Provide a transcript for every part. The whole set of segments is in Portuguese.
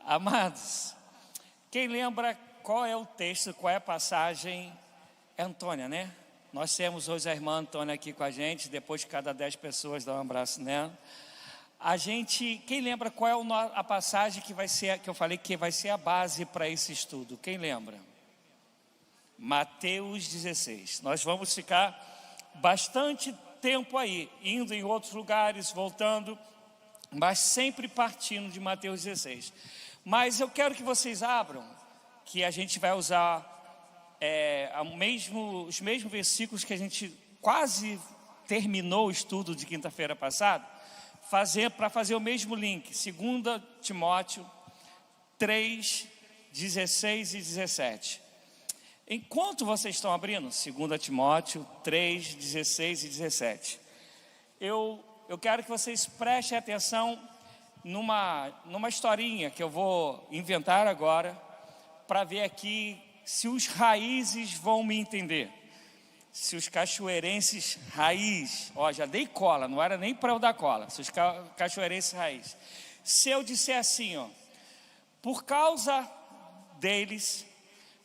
Amados, quem lembra qual é o texto, qual é a passagem? É Antônia, né? Nós temos hoje a irmã Antônia aqui com a gente. Depois de cada 10 pessoas dá um abraço nela. Quem lembra qual é a passagem que vai ser, que eu falei que vai ser a base para esse estudo? Quem lembra? Mateus 16. Nós vamos ficar bastante tempo aí, indo em outros lugares, voltando, mas sempre partindo de Mateus 16. Mas eu quero que vocês abram, que a gente vai usar os mesmos versículos que a gente quase terminou o estudo de quinta-feira passada, para fazer o mesmo link, 2 Timóteo 3, 16 e 17. Enquanto vocês estão abrindo, 2 Timóteo 3, 16 e 17, eu quero que vocês prestem atenção numa historinha que eu vou inventar agora, para ver aqui se os raízes vão me entender. Se os cachoeirenses raiz, já dei cola, não era nem para eu dar cola, se os cachoeirenses raiz. Se eu disser assim, por causa deles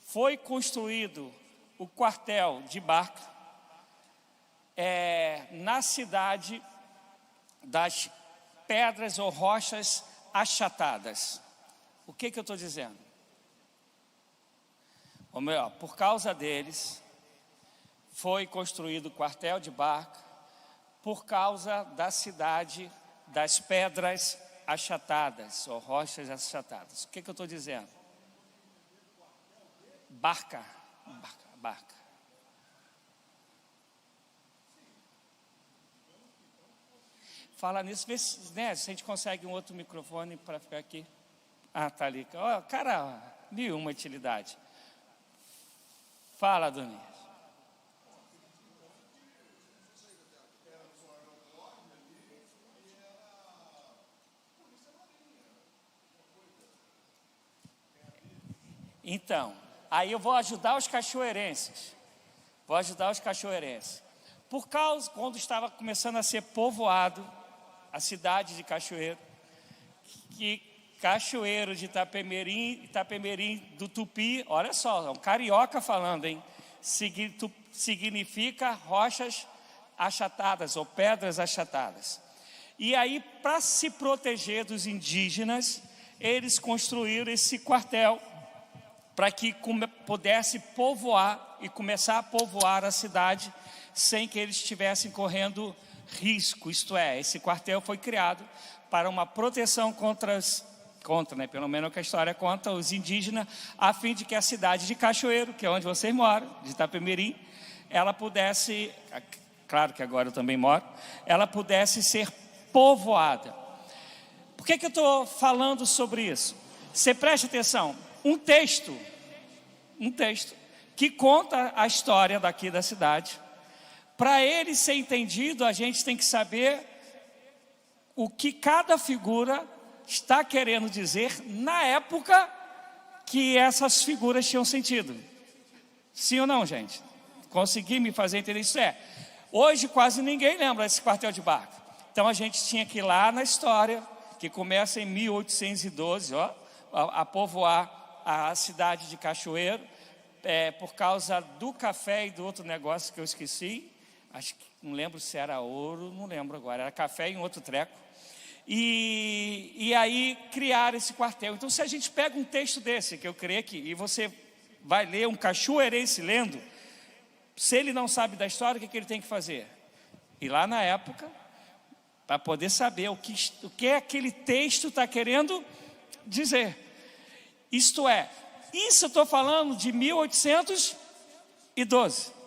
foi construído o quartel de Barca na cidade das pedras ou rochas achatadas. O que eu estou dizendo? Ou melhor, por causa deles foi construído o quartel de Barca, por causa da cidade das pedras achatadas ou rochas achatadas. O que eu estou dizendo? Barca. Fala nisso, vê se a gente consegue um outro microfone para ficar aqui. Tá ali. Cara, nenhuma utilidade. Fala, Doni. Então, aí eu vou ajudar os cachoeirenses. Por causa, quando estava começando a ser povoado a cidade de Cachoeiro, que Cachoeiro de Itapemirim do Tupi, olha só, é um carioca falando, hein? Significa rochas achatadas ou pedras achatadas. E aí, para se proteger dos indígenas, eles construíram esse quartel para que pudesse povoar e começar a povoar a cidade sem que eles estivessem correndo risco. Isto é, esse quartel foi criado para uma proteção contra, pelo menos que a história conta, os indígenas, a fim de que a cidade de Cachoeiro, que é onde vocês moram, de Itapemirim, ela pudesse, claro que agora eu também moro, ela pudesse ser povoada. Por que eu estou falando sobre isso? Você preste atenção, um texto que conta a história daqui da cidade. Para ele ser entendido, a gente tem que saber o que cada figura está querendo dizer na época que essas figuras tinham sentido. Sim ou não, gente? Consegui me fazer entender isso? Hoje quase ninguém lembra desse quartel de Barca. Então a gente tinha que ir lá na história, que começa em 1812, a povoar a cidade de Cachoeiro, por causa do café e do outro negócio que eu esqueci. Acho que não lembro se era ouro, não lembro agora, era café e um outro treco. E aí criaram esse quartel. Então, se a gente pega um texto desse, que eu creio que, e você vai ler um cachoeirense lendo, se ele não sabe da história, o que ele tem que fazer? Ir lá na época, para poder saber o que aquele texto está querendo dizer. Isto é, isso eu estou falando de 1812.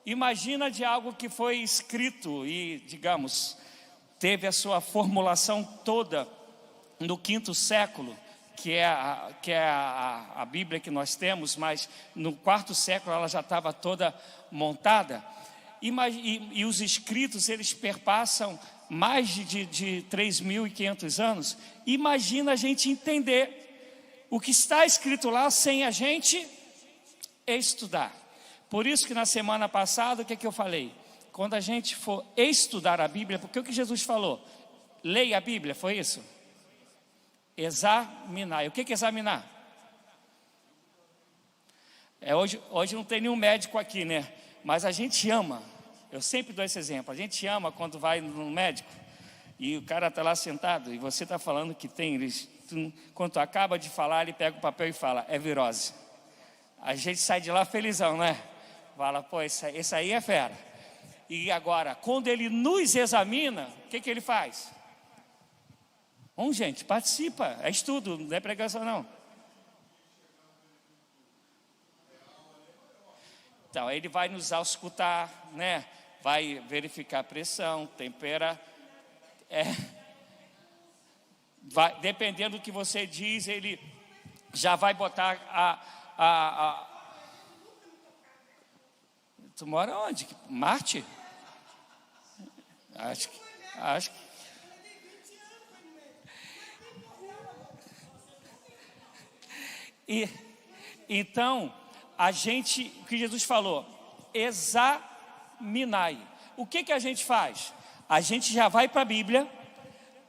Imagina de algo que foi escrito e, digamos, teve a sua formulação toda no 5º século, que é a Bíblia que nós temos, mas no 4º século ela já estava toda montada. E os escritos, eles perpassam mais de 3.500 anos. Imagina a gente entender o que está escrito lá sem a gente estudar. Por isso que na semana passada, o que eu falei? Quando a gente for estudar a Bíblia, porque o que Jesus falou? Leia a Bíblia, foi isso? Examinar. E o que é examinar? Hoje não tem nenhum médico aqui, né? Mas a gente ama. Eu sempre dou esse exemplo. A gente ama quando vai no médico e o cara está lá sentado e você está falando que tem. Quando tu acaba de falar, ele pega o papel e fala: é virose. A gente sai de lá felizão, né? Fala: pô, esse aí é fera. E agora, quando ele nos examina, o que ele faz? Bom, gente, participa. É estudo, não é pregação, não. Então, ele vai nos auscultar, né? Vai verificar a pressão, tempera. Dependendo do que você diz, ele já vai botar Tu mora onde? Marte? Acho que. Então, o que Jesus falou, examinai. O que a gente faz? A gente já vai para a Bíblia,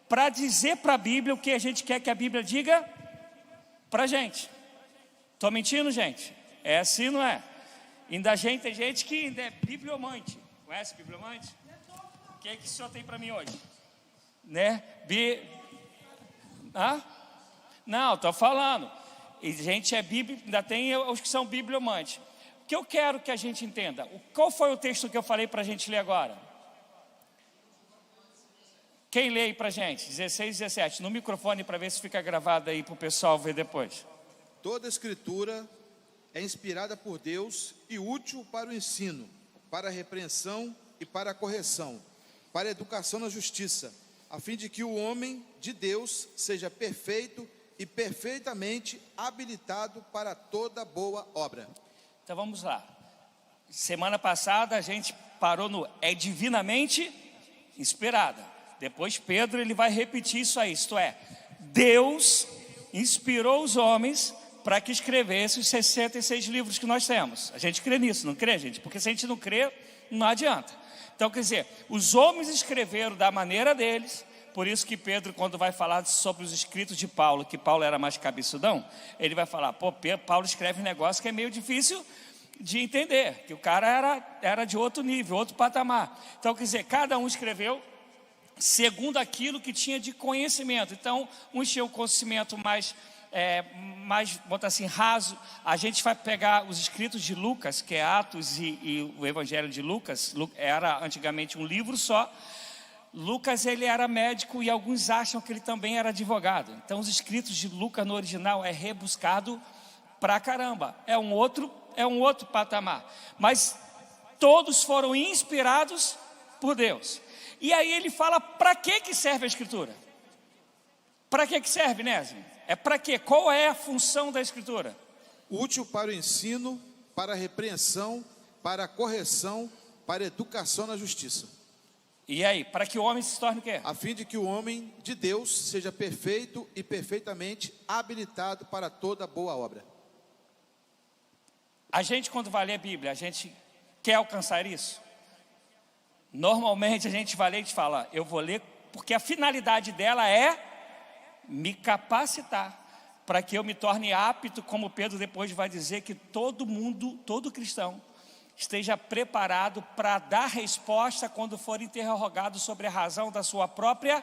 para dizer para a Bíblia o que a gente quer que a Bíblia diga para a gente. Estou mentindo, gente? É assim, não é? Tem gente que ainda é bibliomante. Conhece bibliomante? O que o senhor tem para mim hoje? Né? Não, estou falando. E gente ainda tem os que são bibliomantes. O que eu quero que a gente entenda? Qual foi o texto que eu falei para a gente ler agora? Quem lê aí para a gente? 16, 17. No microfone para ver se fica gravado aí para o pessoal ver depois. Toda escritura é inspirada por Deus e útil para o ensino, para a repreensão e para a correção, para a educação na justiça, a fim de que o homem de Deus seja perfeito e perfeitamente habilitado para toda boa obra. Então vamos lá. Semana passada a gente parou no é divinamente inspirada. Depois Pedro ele vai repetir isso aí, isto é, Deus inspirou os homens para que escrevessem os 66 livros que nós temos. A gente crê nisso, não crê, gente? Porque se a gente não crê, não adianta. Então, quer dizer, os homens escreveram da maneira deles. Por isso que Pedro, quando vai falar sobre os escritos de Paulo, que Paulo era mais cabeçudão, ele vai falar, Paulo escreve um negócio que é meio difícil de entender, que o cara era de outro nível, outro patamar. Então, quer dizer, cada um escreveu segundo aquilo que tinha de conhecimento. Então, uns tinham conhecimento mais, botar assim, raso. A gente vai pegar os escritos de Lucas, que é Atos e o Evangelho de Lucas, era antigamente um livro só. Lucas ele era médico e alguns acham que ele também era advogado. Então os escritos de Lucas no original é rebuscado pra caramba. É um outro patamar. Mas todos foram inspirados por Deus. E aí ele fala para que serve a escritura? Para que serve, Nésio? É para quê? Qual é a função da escritura? Útil para o ensino, para a repreensão, para a correção, para a educação na justiça. E aí, para que o homem se torne o quê? A fim de que o homem de Deus seja perfeito e perfeitamente habilitado para toda boa obra. A gente, quando vai ler a Bíblia, a gente quer alcançar isso? Normalmente a gente vai ler e fala, eu vou ler, porque a finalidade dela é me capacitar, para que eu me torne apto, como Pedro depois vai dizer, que todo mundo, todo cristão, esteja preparado para dar resposta quando for interrogado sobre a razão da sua própria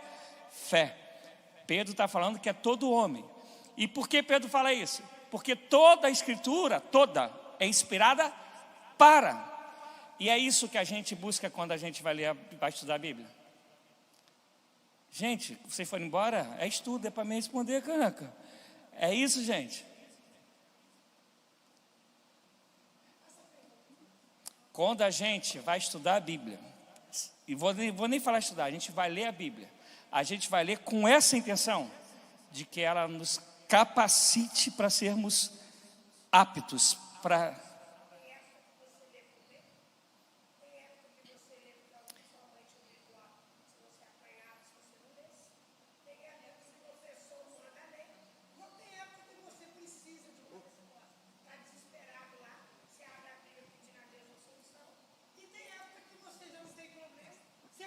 fé. Pedro está falando que é todo homem. E por que Pedro fala isso? Porque toda a escritura, toda, é inspirada para. E é isso que a gente busca quando a gente vai estudar a Bíblia. Gente, vocês foram embora? É estudo, é para me responder, caraca. É isso, gente. Quando a gente vai estudar a Bíblia, e vou nem falar estudar, a gente vai ler a Bíblia, a gente vai ler com essa intenção, de que ela nos capacite para sermos aptos para...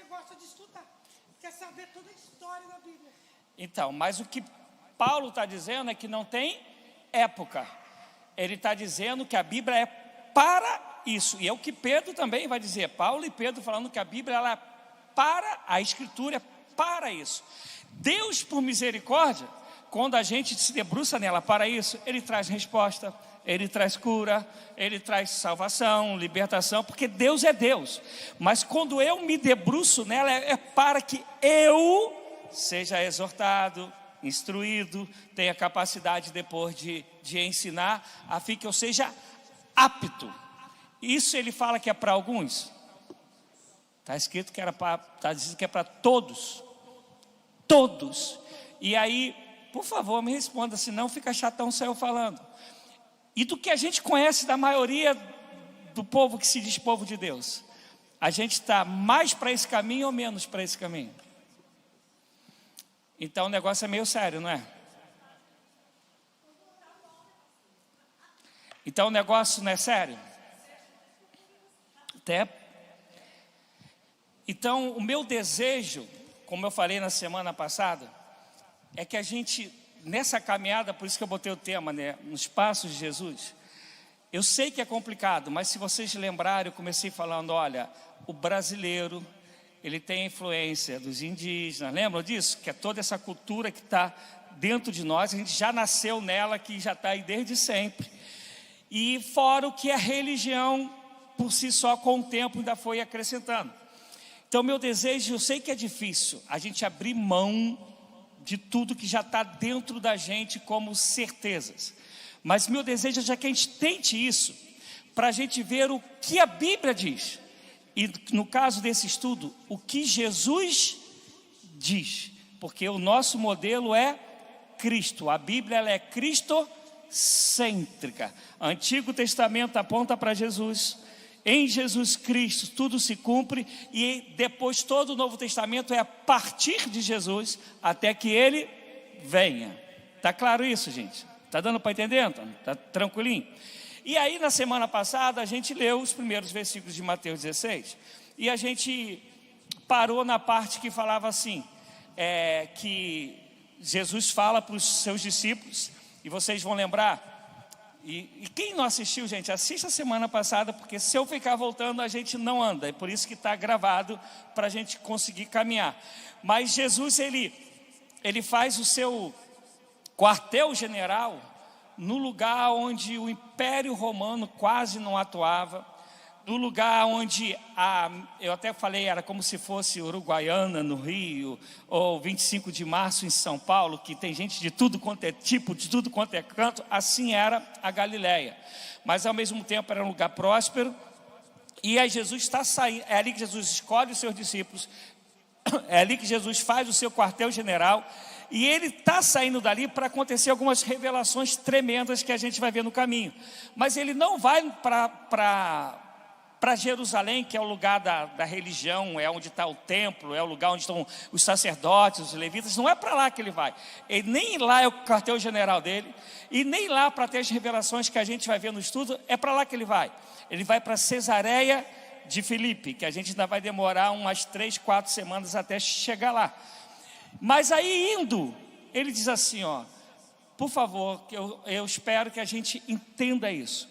Gosta de estudar, quer saber toda a história da Bíblia. Então, mas o que Paulo está dizendo é que não tem época. Ele está dizendo que a Bíblia é para isso. E é o que Pedro também vai dizer. Paulo e Pedro falando que a Bíblia ela é para, a Escritura é para isso. Deus, por misericórdia, quando a gente se debruça nela para isso, Ele traz resposta, Ele traz cura, Ele traz salvação, libertação, porque Deus é Deus. Mas quando eu me debruço nela, é para que eu seja exortado, instruído, tenha capacidade depois de ensinar, a fim que eu seja apto. Isso ele fala que é para alguns. Está escrito que está dizendo que é para todos. Todos. E aí, por favor, me responda, senão fica chatão só eu falando. E do que a gente conhece da maioria do povo que se diz povo de Deus, a gente está mais para esse caminho ou menos para esse caminho? Então o negócio é meio sério, não é? Então o negócio não é sério? Até. Então o meu desejo, como eu falei na semana passada, é que a gente, nessa caminhada, por isso que eu botei o tema, né, nos passos de Jesus, eu sei que é complicado, mas se vocês lembrarem, eu comecei falando, olha, o brasileiro, ele tem a influência dos indígenas, lembram disso? Que é toda essa cultura que está dentro de nós, a gente já nasceu nela, que já está aí desde sempre. E fora o que a religião, por si só, com o tempo, ainda foi acrescentando. Então, meu desejo, eu sei que é difícil, a gente abrir mão de tudo que já está dentro da gente como certezas. Mas meu desejo é que a gente tente isso, para a gente ver o que a Bíblia diz. E no caso desse estudo, o que Jesus diz. Porque o nosso modelo é Cristo. A Bíblia ela é cristocêntrica. O Antigo Testamento aponta para Jesus. Em Jesus Cristo tudo se cumpre. E depois todo o Novo Testamento é a partir de Jesus até que Ele venha. Está claro isso, gente? Está dando para entender? Está tranquilinho? E aí na semana passada a gente leu os primeiros versículos de Mateus 16. E a gente parou na parte que falava assim, que Jesus fala para os seus discípulos, e vocês vão lembrar, e quem não assistiu, gente, assista a semana passada, porque se eu ficar voltando a gente não anda, é por isso que está gravado, para a gente conseguir caminhar. Mas Jesus ele faz o seu quartel-general no lugar onde o Império Romano quase não atuava, no lugar onde, eu até falei, era como se fosse Uruguaiana no Rio, ou 25 de março em São Paulo, que tem gente de tudo quanto é tipo, de tudo quanto é canto, assim era a Galileia. Mas ao mesmo tempo era um lugar próspero, e aí Jesus está saindo, é ali que Jesus escolhe os seus discípulos, é ali que Jesus faz o seu quartel-general, e ele está saindo dali para acontecer algumas revelações tremendas que a gente vai ver no caminho. Mas ele não vai para Jerusalém, que é o lugar da religião, é onde está o templo, é o lugar onde estão os sacerdotes, os levitas. Não é para lá que ele vai. Ele, nem lá é o quartel-general dele, e nem lá para ter as revelações que a gente vai ver no estudo, é para lá que ele vai. Ele vai para Cesareia de Filipe, que a gente ainda vai demorar umas 3, 4 semanas até chegar lá. Mas aí indo, ele diz assim, ó, por favor, eu espero que a gente entenda isso,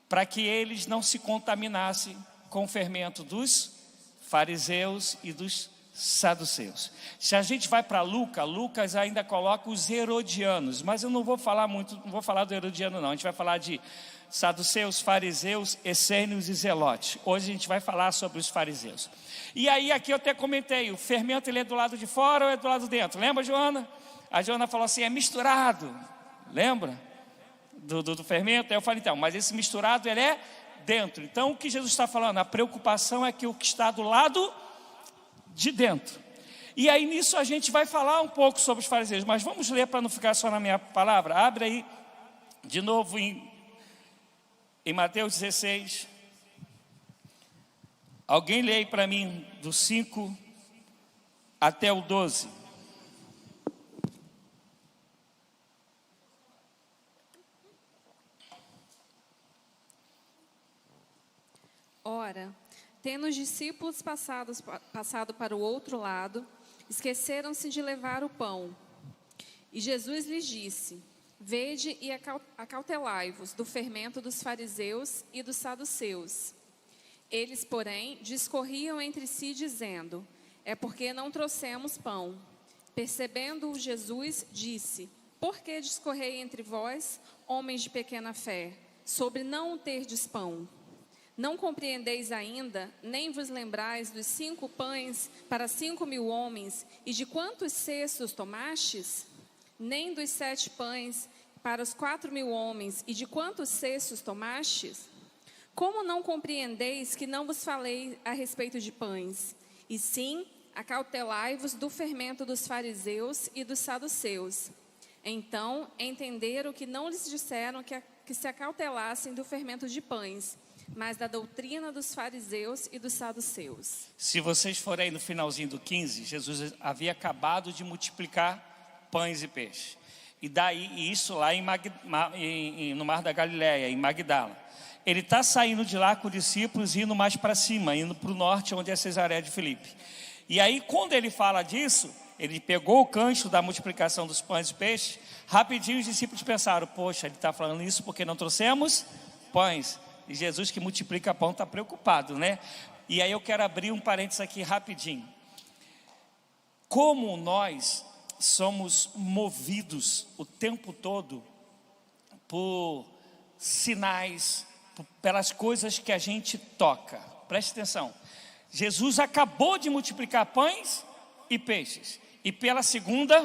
para que eles não se contaminassem com o fermento dos fariseus e dos saduceus. Se a gente vai para Lucas ainda coloca os herodianos, mas eu não vou falar muito, não vou falar do herodiano não, a gente vai falar de saduceus, fariseus, essênios e zelotes. Hoje a gente vai falar sobre os fariseus. E aí aqui eu até comentei, o fermento ele é do lado de fora ou é do lado de dentro? Lembra, Joana? A Joana falou assim, é misturado. Lembra? Do fermento? Aí eu falei, então, mas esse misturado ele é dentro. Então o que Jesus está falando? A preocupação é que o que está do lado de dentro. E aí nisso a gente vai falar um pouco sobre os fariseus, mas vamos ler para não ficar só na minha palavra. Abre aí de novo em Mateus 16. Alguém lê aí para mim do 5 até o 12. Ora, tendo os discípulos passado para o outro lado, esqueceram-se de levar o pão. E Jesus lhes disse: Vede e acautelai-vos do fermento dos fariseus e dos saduceus. Eles, porém, discorriam entre si, dizendo: É porque não trouxemos pão. Percebendo-o Jesus, disse: Por que discorrei entre vós, homens de pequena fé, sobre não terdes pão? Não compreendeis ainda, nem vos lembrais dos 5 pães para 5.000 homens, e de quantos cestos tomastes? Nem dos 7 pães para os 4.000 homens, e de quantos cestos tomastes? Como não compreendeis que não vos falei a respeito de pães? E sim, acautelai-vos do fermento dos fariseus e dos saduceus. Então entenderam que não lhes disseram que se acautelassem do fermento de pães, mas da doutrina dos fariseus e dos saduceus. Se vocês forem aí no finalzinho do 15, Jesus havia acabado de multiplicar pães e peixes. E daí, isso lá no Mar da Galileia, em Magdala. Ele está saindo de lá com os discípulos, indo mais para cima, indo para o norte, onde é Cesareia de Filipe. E aí, quando ele fala disso, ele pegou o gancho da multiplicação dos pães e peixes. Rapidinho os discípulos pensaram: poxa, ele está falando isso porque não trouxemos pães. E Jesus, que multiplica pão, está preocupado, né? E aí eu quero abrir um parênteses aqui rapidinho. Como nós somos movidos o tempo todo por sinais, pelas coisas que a gente toca. Preste atenção. Jesus acabou de multiplicar pães e peixes, e pela segunda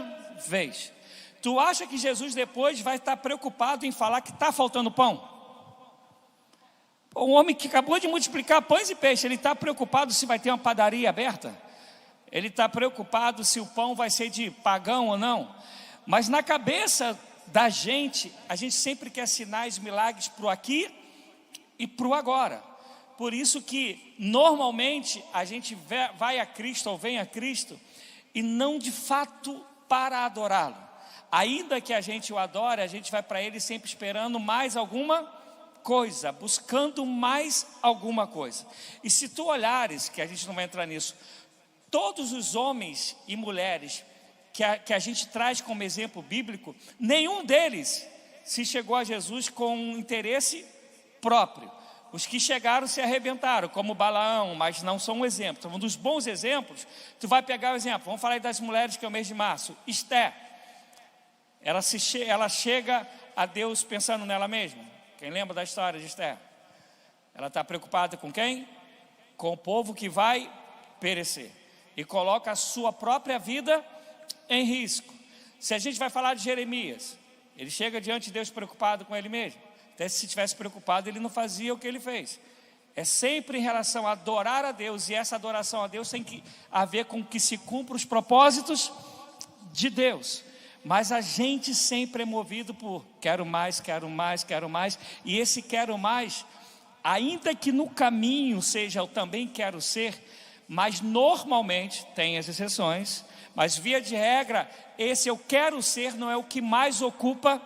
vez. Tu acha que Jesus depois vai estar preocupado em falar que está faltando pão? Um homem que acabou de multiplicar pães e peixes, ele está preocupado se vai ter uma padaria aberta? Ele está preocupado se o pão vai ser de pagão ou não? Mas na cabeça da gente, a gente sempre quer sinais, milagres para o aqui e para o agora. Por isso que normalmente a gente vai a Cristo ou vem a Cristo e não de fato para adorá-lo. Ainda que a gente o adore, a gente vai para Ele sempre esperando mais alguma coisa, buscando mais alguma coisa. E se tu olhares, que a gente não vai entrar nisso, todos os homens e mulheres que a gente traz como exemplo bíblico, nenhum deles se chegou a Jesus com um interesse próprio. Os que chegaram se arrebentaram, como Balaão, mas não são um exemplo. Então, um dos bons exemplos, tu vai pegar o exemplo, vamos falar aí das mulheres, que é o mês de março. Esté, ela chega a Deus pensando nela mesma. Quem lembra da história de Esté? Ela está preocupada com quem? Com o povo que vai perecer. E coloca a sua própria vida em risco. Se a gente vai falar de Jeremias, ele chega diante de Deus preocupado com ele mesmo. Até se tivesse preocupado, ele não fazia o que ele fez. É sempre em relação a adorar a Deus, e essa adoração a Deus tem que haver com que se cumpra os propósitos de Deus. Mas a gente sempre é movido por quero mais, quero mais, quero mais. E esse quero mais, ainda que no caminho seja eu também quero ser, mas normalmente, tem as exceções, mas via de regra, esse eu quero ser não é o que mais ocupa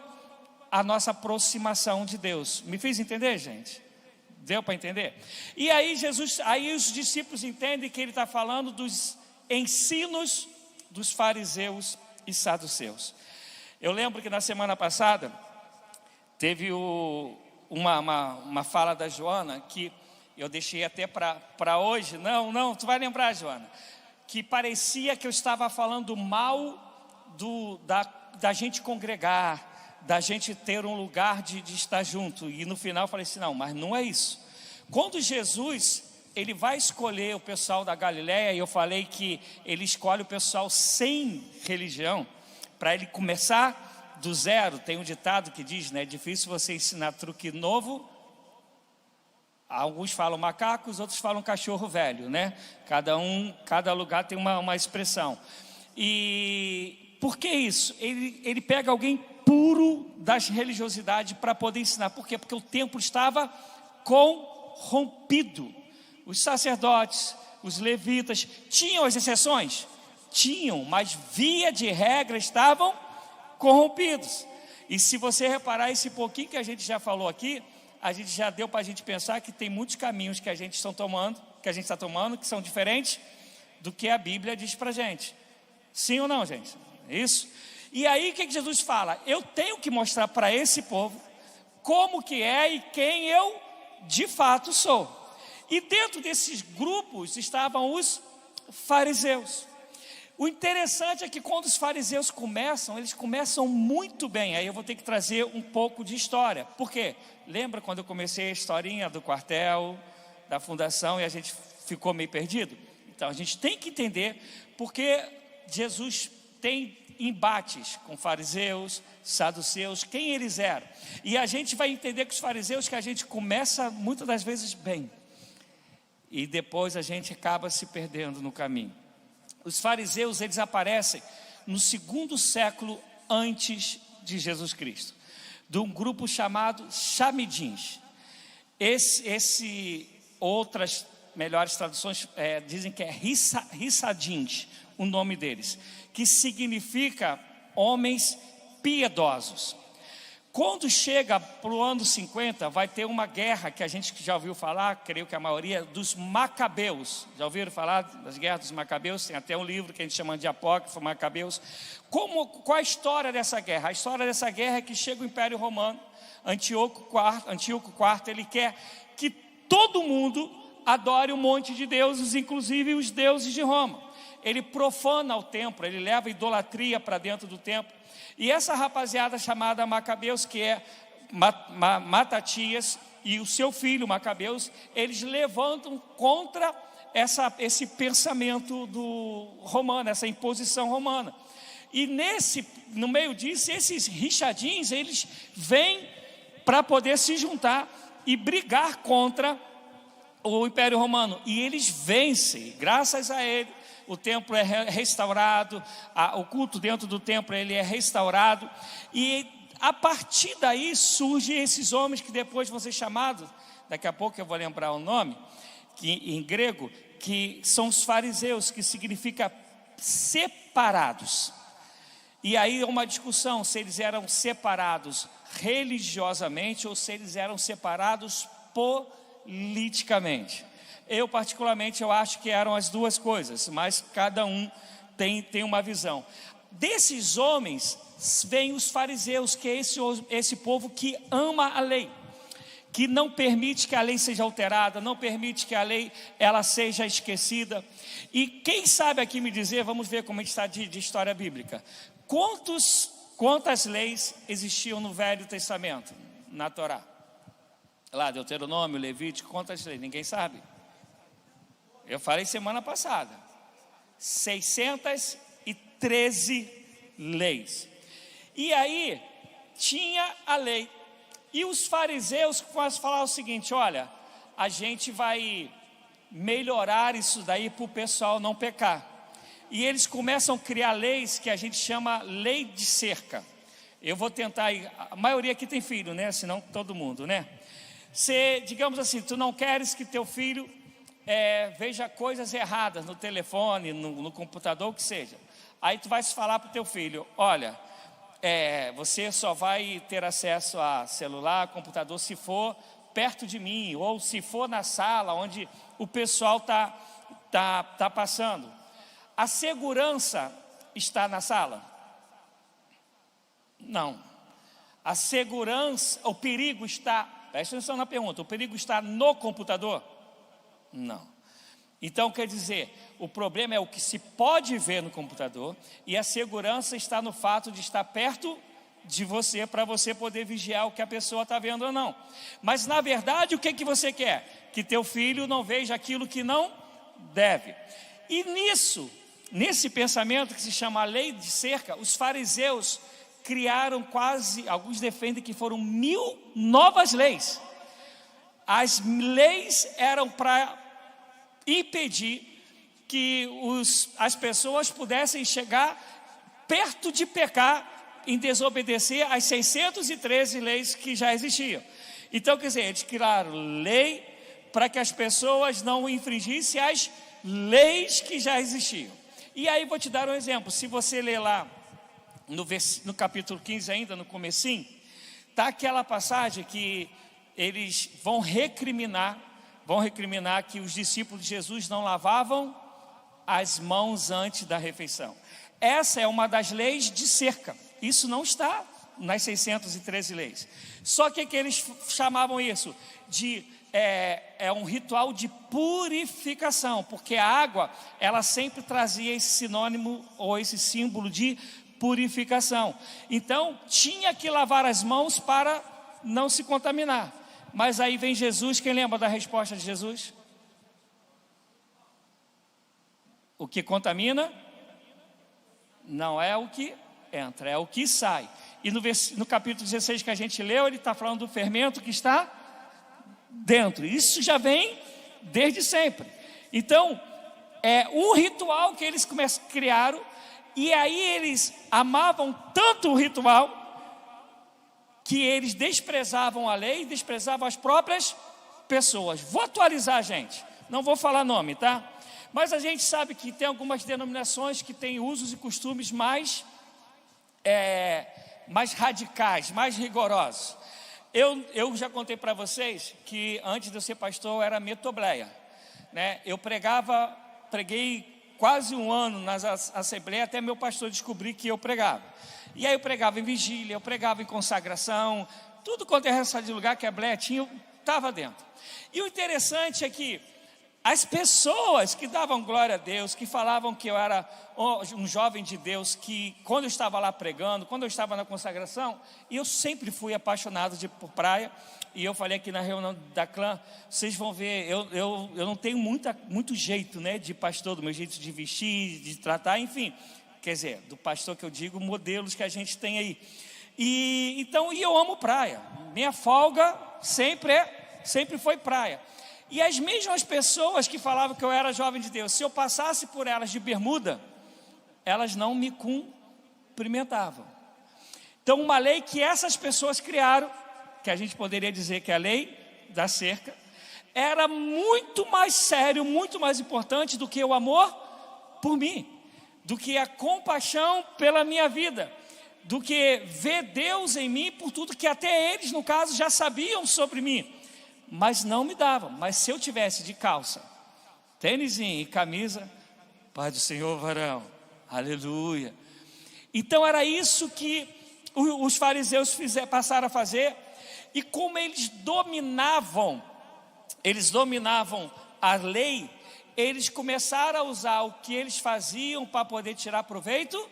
a nossa aproximação de Deus. Me fiz entender, gente? Deu para entender? E aí aí os discípulos entendem que ele está falando dos ensinos dos fariseus e saduceus. Eu lembro que na semana passada teve uma fala da Joana que eu deixei até para hoje. Não, tu vai lembrar, Joana, que parecia que eu estava falando mal da gente congregar, da gente ter um lugar de estar junto. E no final eu falei assim, não, mas não é isso. Quando Jesus, ele vai escolher o pessoal da Galileia, e eu falei que ele escolhe o pessoal sem religião, para ele começar do zero. Tem um ditado que diz, né, é difícil você ensinar truque novo. Alguns falam macacos, outros falam cachorro velho, né? Cada lugar tem uma expressão. E por que isso? Ele pega alguém puro das religiosidades para poder ensinar. Por quê? Porque o templo estava corrompido. Os sacerdotes, os levitas, tinham as exceções? Tinham, mas via de regra estavam corrompidos. E se você reparar esse pouquinho que a gente já falou aqui, a gente já deu para a gente pensar que tem muitos caminhos que a gente está tomando, que são diferentes do que a Bíblia diz para a gente. Sim ou não, gente? Isso. E aí o que Jesus fala? Eu tenho que mostrar para esse povo como que é e quem eu de fato sou. E dentro desses grupos estavam os fariseus. O interessante é que quando os fariseus começam, eles começam muito bem. Aí eu vou ter que trazer um pouco de história. Por quê? Lembra quando eu comecei a historinha do quartel, da fundação, e a gente ficou meio perdido? Então a gente tem que entender porque Jesus tem embates com fariseus, saduceus, quem eles eram. E a gente vai entender que os fariseus, que a gente começa muitas das vezes bem, e depois a gente acaba se perdendo no caminho. Os fariseus, eles aparecem no 2º século antes de Jesus Cristo, de um grupo chamado Chamidins. Outras melhores traduções dizem que é Rissadins, o nome deles, que significa homens piedosos. Quando chega para o ano 50, vai ter uma guerra que a gente já ouviu falar, creio que a maioria, dos Macabeus. Já ouviram falar das guerras dos Macabeus? Tem até um livro que a gente chama de Apócrifo, Macabeus. Qual a história dessa guerra? A história dessa guerra é que chega o Império Romano, Antíoco IV, ele quer que todo mundo adore um monte de deuses, inclusive os deuses de Roma. Ele profana o templo, ele leva a idolatria para dentro do templo. E essa rapaziada chamada Macabeus, que é Matatias e o seu filho Macabeus, eles levantam contra esse pensamento do romano, essa imposição romana. E no meio disso, esses richadins, eles vêm para poder se juntar e brigar contra o Império Romano. E eles vencem, graças a ele. O templo é restaurado, o culto dentro do templo ele é restaurado, e a partir daí surgem esses homens que depois vão ser chamados, daqui a pouco eu vou lembrar o nome, que em grego, que são os fariseus, que significa separados. E aí uma discussão se eles eram separados religiosamente ou se eles eram separados politicamente. Eu particularmente eu acho que eram as duas coisas, mas cada um tem uma visão. Desses homens vêm os fariseus, que é esse povo que ama a lei, que não permite que a lei seja alterada, não permite que a lei ela seja esquecida. E quem sabe aqui me dizer, vamos ver como a gente está de história bíblica, quantas leis existiam no Velho Testamento, na Torá? Lá, Deuteronômio, Levítico, quantas leis? Ninguém sabe. Eu falei semana passada, 613 leis. E aí, tinha a lei. E os fariseus começam a falar o seguinte: olha, a gente vai melhorar isso daí para o pessoal não pecar. E eles começam a criar leis que a gente chama lei de cerca. Eu vou tentar, a maioria aqui tem filho, né? Senão todo mundo, né? Digamos assim, tu não queres que teu filho veja coisas erradas no telefone, no computador, o que seja. Aí tu vai falar para o teu filho: olha, você só vai ter acesso a celular, computador, se for perto de mim, ou se for na sala onde o pessoal tá passando. A segurança está na sala? Não. A segurança, o perigo está, presta atenção na pergunta, o perigo está no computador? Não. Então quer dizer, o problema é o que se pode ver no computador, e a segurança está no fato de estar perto de você, para você poder vigiar o que a pessoa está vendo ou não. Mas na verdade o que você quer? Que teu filho não veja aquilo que não deve. E nesse pensamento que se chama a lei de cerca, os fariseus criaram alguns defendem que foram 1000 novas leis. As leis eram para impedir que as pessoas pudessem chegar perto de pecar em desobedecer às 613 leis que já existiam. Então, quer dizer, eles criaram lei para que as pessoas não infringissem as leis que já existiam. E aí vou te dar um exemplo. Se você ler lá no capítulo 15 ainda, no comecinho, está aquela passagem que eles vão recriminar que os discípulos de Jesus não lavavam as mãos antes da refeição. Essa é uma das leis de cerca. Isso não está nas 613 leis. Só que eles chamavam isso de um ritual de purificação, porque a água, ela sempre trazia esse sinônimo ou esse símbolo de purificação. Então, tinha que lavar as mãos para não se contaminar. Mas aí vem Jesus, quem lembra da resposta de Jesus? O que contamina não é o que entra, é o que sai. E no capítulo 16 que a gente leu, ele está falando do fermento que está dentro. Isso já vem desde sempre. Então, é um ritual que eles criaram, e aí eles amavam tanto o ritual que eles desprezavam a lei e desprezavam as próprias pessoas. Vou atualizar, gente, não vou falar nome, tá? Mas a gente sabe que tem algumas denominações que têm usos e costumes mais radicais, mais rigorosos. Eu já contei para vocês que antes de eu ser pastor eu era metobleia, né? Eu preguei quase um ano nas assembleias até meu pastor descobrir que eu pregava. E aí eu pregava em vigília, eu pregava em consagração, tudo quanto é resto de lugar que a bleia tinha, estava dentro. E o interessante é que as pessoas que davam glória a Deus, que falavam que eu era um jovem de Deus, que quando eu estava lá pregando, quando eu estava na consagração, e eu sempre fui apaixonado por praia, e eu falei aqui na reunião da clã, vocês vão ver, eu não tenho muito jeito, né, de pastor, do meu jeito de vestir, de tratar, enfim, quer dizer, do pastor que eu digo, modelos que a gente tem aí. E eu amo praia, minha folga sempre foi praia. E as mesmas pessoas que falavam que eu era jovem de Deus, se eu passasse por elas de bermuda, elas não me cumprimentavam. Então, uma lei que essas pessoas criaram, que a gente poderia dizer que é a lei da cerca, era muito mais sério, muito mais importante do que o amor por mim, do que a compaixão pela minha vida, do que ver Deus em mim por tudo que até eles, no caso, já sabiam sobre mim. Mas não me davam. Mas se eu tivesse de calça, tênisinho e camisa, Pai do Senhor, varão, aleluia. Então era isso que os fariseus passaram a fazer. E como eles dominavam a lei, eles começaram a usar o que eles faziam para poder tirar proveito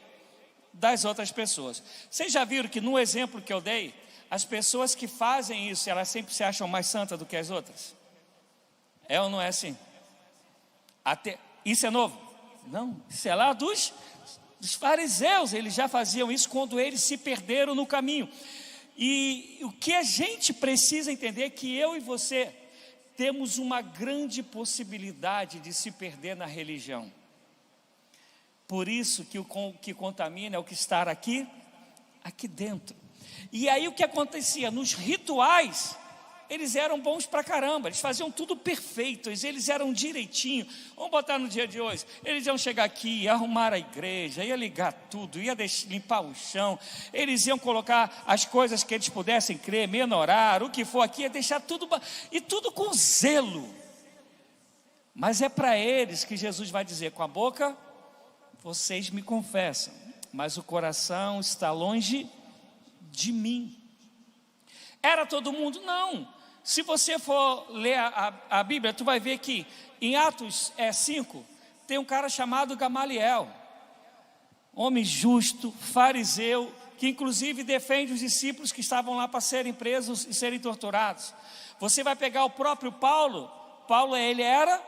das outras pessoas. Vocês já viram que no exemplo que eu dei, as pessoas que fazem isso, elas sempre se acham mais santas do que as outras? É ou não é assim? Isso é novo? Não, isso é lá dos fariseus. Eles já faziam isso quando eles se perderam no caminho. E o que a gente precisa entender é que eu e você temos uma grande possibilidade de se perder na religião. Por isso que o que contamina é o que está aqui dentro. E aí o que acontecia? Nos rituais, eles eram bons pra caramba, eles faziam tudo perfeito, eles eram direitinho. Vamos botar no dia de hoje, eles iam chegar aqui, ia arrumar a igreja, ia ligar tudo, ia limpar o chão, eles iam colocar as coisas que eles pudessem crer, menorar, o que for aqui, ia deixar tudo, e tudo com zelo. Mas é para eles que Jesus vai dizer, com a boca, vocês me confessam, mas o coração está longe de mim. Era todo mundo? Não. Se você for ler a Bíblia, tu vai ver que em Atos 5, tem um cara chamado Gamaliel, homem justo, fariseu, que inclusive defende os discípulos que estavam lá para serem presos e serem torturados. Você vai pegar o próprio Paulo, ele era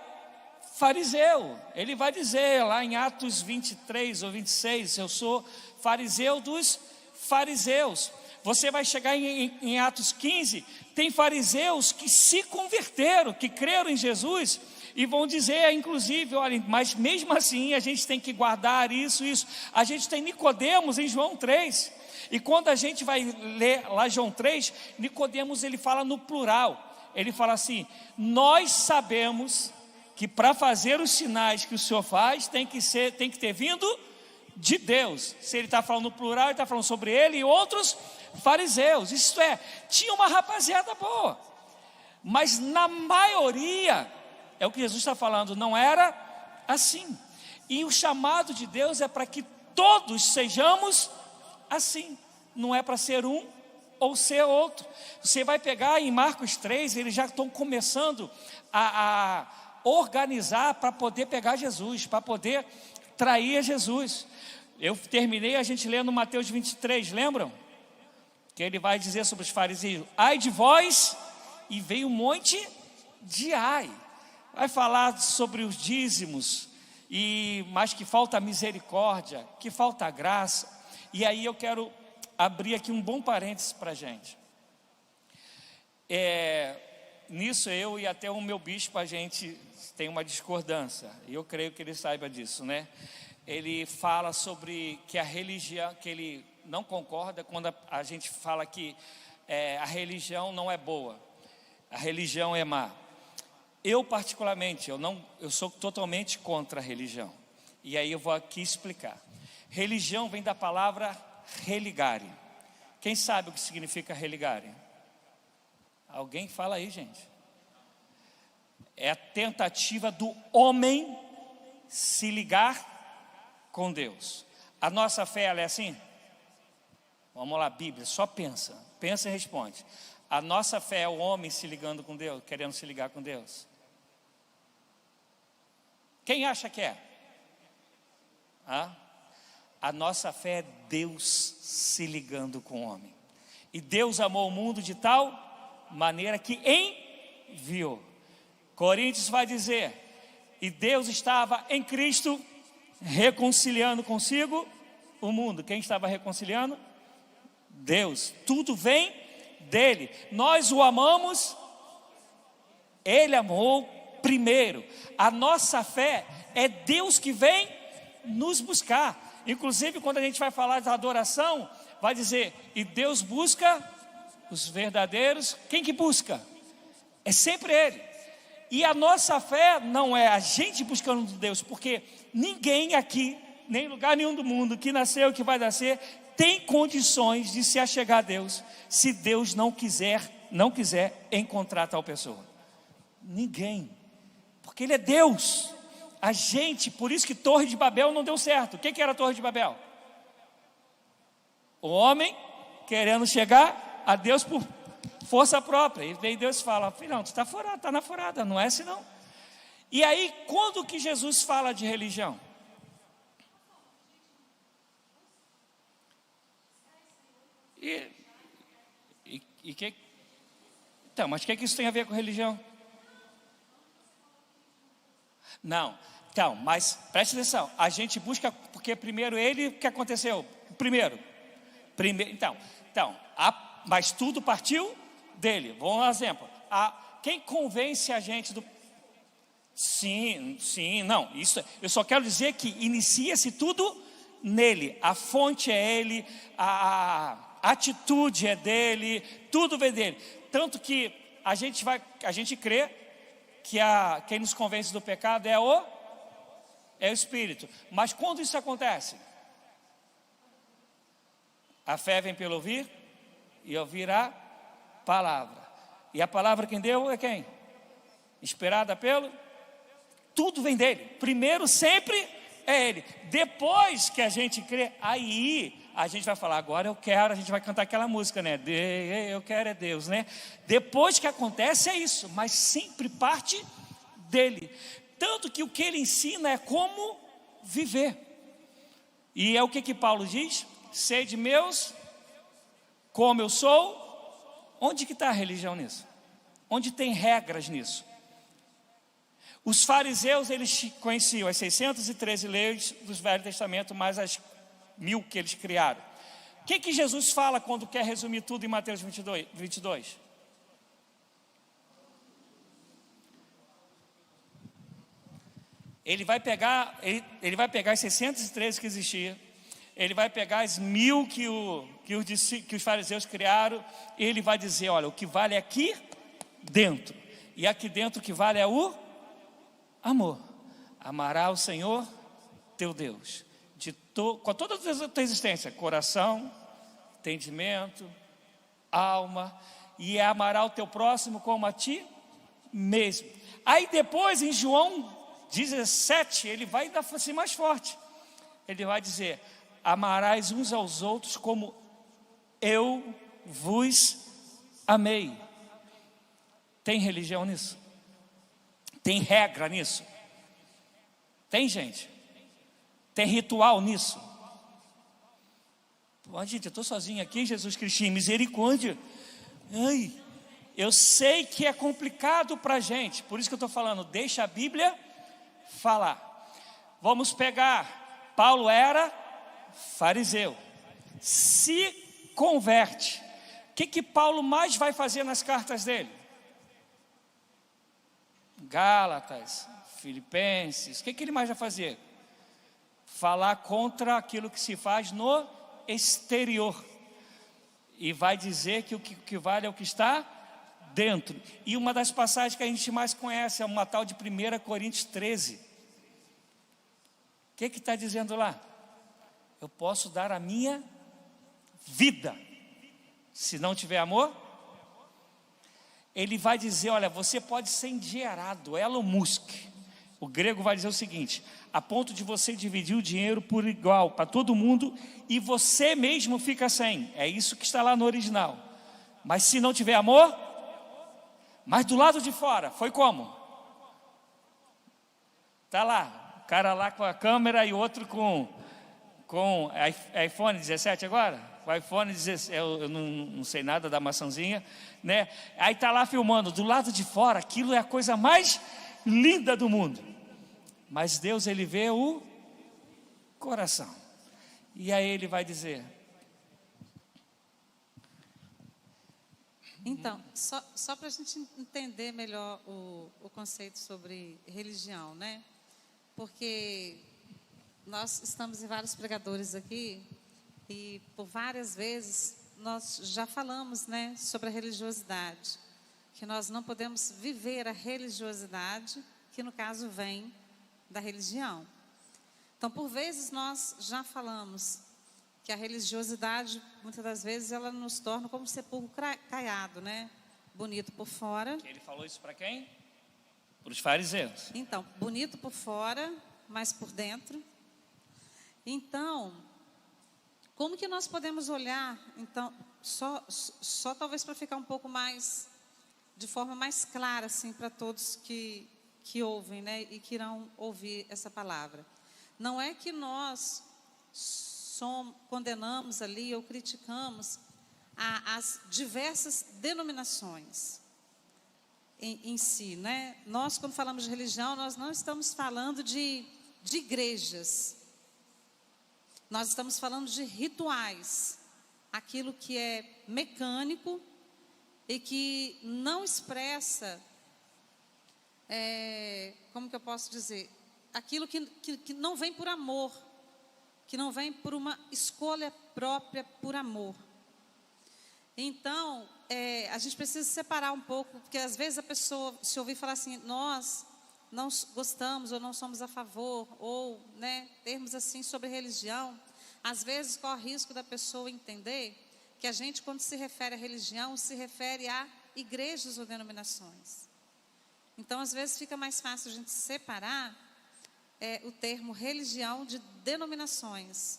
fariseu, ele vai dizer lá em Atos 23 ou 26, eu sou fariseu dos fariseus. Você vai chegar em Atos 15, tem fariseus que se converteram, que creram em Jesus, e vão dizer, inclusive, olha, mas mesmo assim a gente tem que guardar isso. A gente tem Nicodemos em João 3, e quando a gente vai ler lá João 3, Nicodemos ele fala no plural, ele fala assim, nós sabemos que para fazer os sinais que o Senhor faz, tem que ter vindo de Deus. Se ele está falando no plural, ele está falando sobre ele e outros fariseus. Isto é, tinha uma rapaziada boa, mas na maioria, é o que Jesus está falando, não era assim. E o chamado de Deus é para que todos sejamos assim. Não é para ser um ou ser outro. Você vai pegar em Marcos 3, eles já estão começando a organizar para poder pegar Jesus, para poder trair Jesus. Eu terminei a gente lendo Mateus 23, lembram? Que ele vai dizer sobre os fariseus: ai de vós, e veio um monte de ai. Vai falar sobre os dízimos, mas que falta misericórdia, que falta graça. E aí eu quero abrir aqui um bom parênteses para a gente. Nisso eu e até o meu bispo, a gente tem uma discordância, e eu creio que ele saiba disso, né? Ele fala sobre que a religião, que ele não concorda quando a gente fala que a religião não é boa, a religião é má. Eu particularmente, eu sou totalmente contra a religião. E aí eu vou aqui explicar. Religião vem da palavra religare. Quem sabe o que significa religare? Alguém fala aí, gente. É a tentativa do homem se ligar com Deus. A nossa fé, ela é assim? Vamos lá, Bíblia, só pensa e responde. A nossa fé é o homem se ligando com Deus, querendo se ligar com Deus? Quem acha que é? A nossa fé é Deus se ligando com o homem. E Deus amou o mundo de tal maneira que enviou. Coríntios vai dizer: e Deus estava em Cristo reconciliando consigo o mundo. Quem estava reconciliando? Deus. Tudo vem dele. Nós o amamos, ele amou primeiro. A nossa fé é Deus que vem nos buscar. Inclusive quando a gente vai falar de adoração, vai dizer: e Deus busca os verdadeiros. Quem que busca? É sempre ele. E a nossa fé não é a gente buscando Deus, porque ninguém aqui, nem em lugar nenhum do mundo, que nasceu, que vai nascer, tem condições de se achegar a Deus, se Deus não quiser encontrar tal pessoa. Ninguém, porque ele é Deus. A gente, por isso que Torre de Babel não deu certo. O que era a Torre de Babel? O homem querendo chegar a Deus por força própria. E daí Deus fala: filhão, tu está furado, está na furada, não é assim não. E aí, quando que Jesus fala de religião? Então, mas o que isso tem a ver com religião? Não, então, mas preste atenção, a gente busca, porque primeiro ele, o que aconteceu? Primeiro, então, mas tudo partiu dele. Vamos dar um exemplo. Quem convence a gente do... Sim, não, isso, eu só quero dizer que inicia-se tudo nele, a fonte é ele, a atitude é dele, tudo vem dele. Tanto que a gente crê que quem nos convence do pecado é o Espírito. Mas quando isso acontece? A fé vem pelo ouvir, e ouvir a palavra. E a palavra quem deu é quem? Inspirada pelo... Tudo vem dele. Primeiro sempre é ele. Depois que a gente crê, aí a gente vai falar: agora eu quero, a gente vai cantar aquela música, né? Eu quero é Deus, né? Depois que acontece é isso, mas sempre parte dele. Tanto que o que ele ensina é como viver. E é o que Paulo diz: sede meus, como eu sou. Onde que está a religião nisso? Onde tem regras nisso? Os fariseus, eles conheciam as 613 leis do Velho Testamento, mais as 1000 que eles criaram. O que Jesus fala quando quer resumir tudo em Mateus 22? Ele vai pegar as 613 que existiam, ele vai pegar as 1000 que os fariseus criaram, e ele vai dizer: olha, o que vale é aqui dentro, e aqui dentro o que vale é o amor. Amará o Senhor teu Deus com toda a tua existência, coração, entendimento, alma, e amará o teu próximo como a ti mesmo. Aí depois em João 17 ele vai dar assim mais forte. Ele vai dizer: amarás uns aos outros como eu vos amei. Tem religião nisso? Tem regra nisso? Tem, gente? Tem ritual nisso? Pô, gente, eu estou sozinho aqui, Jesus Cristinho, misericórdia. Ai, eu sei que é complicado para a gente, por isso que eu estou falando, deixa a Bíblia falar. Vamos pegar, Paulo era fariseu, se converte. O que Paulo mais vai fazer nas cartas dele? Gálatas, Filipenses, o que ele mais vai fazer? Falar contra aquilo que se faz no exterior. E vai dizer que o que vale é o que está dentro. E uma das passagens que a gente mais conhece é uma tal de 1 Coríntios 13. O que está dizendo lá? Eu posso dar a minha vida. Se não tiver amor, ele vai dizer, olha, você pode ser endinheirado, Elon Musk. O grego vai dizer o seguinte, a ponto de você dividir o dinheiro por igual para todo mundo e você mesmo fica sem. É isso que está lá no original. Mas se não tiver amor, mas do lado de fora, foi como? Está lá, o cara lá com a câmera e outro com iPhone 17 agora? O iPhone 16, eu não sei nada da maçãzinha, né? Aí está lá filmando, do lado de fora, aquilo é a coisa mais linda do mundo. Mas Deus, ele vê o coração. E aí ele vai dizer. Então, só para a gente entender melhor o conceito sobre religião, né? Porque nós estamos em vários pregadores aqui e por várias vezes nós já falamos, né, sobre a religiosidade, que nós não podemos viver a religiosidade, que no caso vem da religião. Então, por vezes nós já falamos que a religiosidade, muitas das vezes, ela nos torna como sepulcro caiado, né? Bonito por fora. Ele falou isso para quem? Para os fariseus. Então, bonito por fora, mas por dentro. Então, como que nós podemos olhar, então, só talvez para ficar um pouco mais, de forma mais clara, assim, para todos que ouvem, né, e que irão ouvir essa palavra. Não é que nós condenamos ali ou criticamos as diversas denominações em si, né? Nós, quando falamos de religião, nós não estamos falando de igrejas. Nós estamos falando de rituais, aquilo que é mecânico e que não expressa, como que eu posso dizer? Aquilo que não vem por amor, que não vem por uma escolha própria por amor. Então, a gente precisa separar um pouco, porque às vezes a pessoa se ouvir falar assim, nós não gostamos ou não somos a favor, ou, né, termos assim sobre religião, às vezes corre o risco da pessoa entender que a gente, quando se refere à religião, se refere a igrejas ou denominações. Então, às vezes fica mais fácil a gente separar o termo religião de denominações.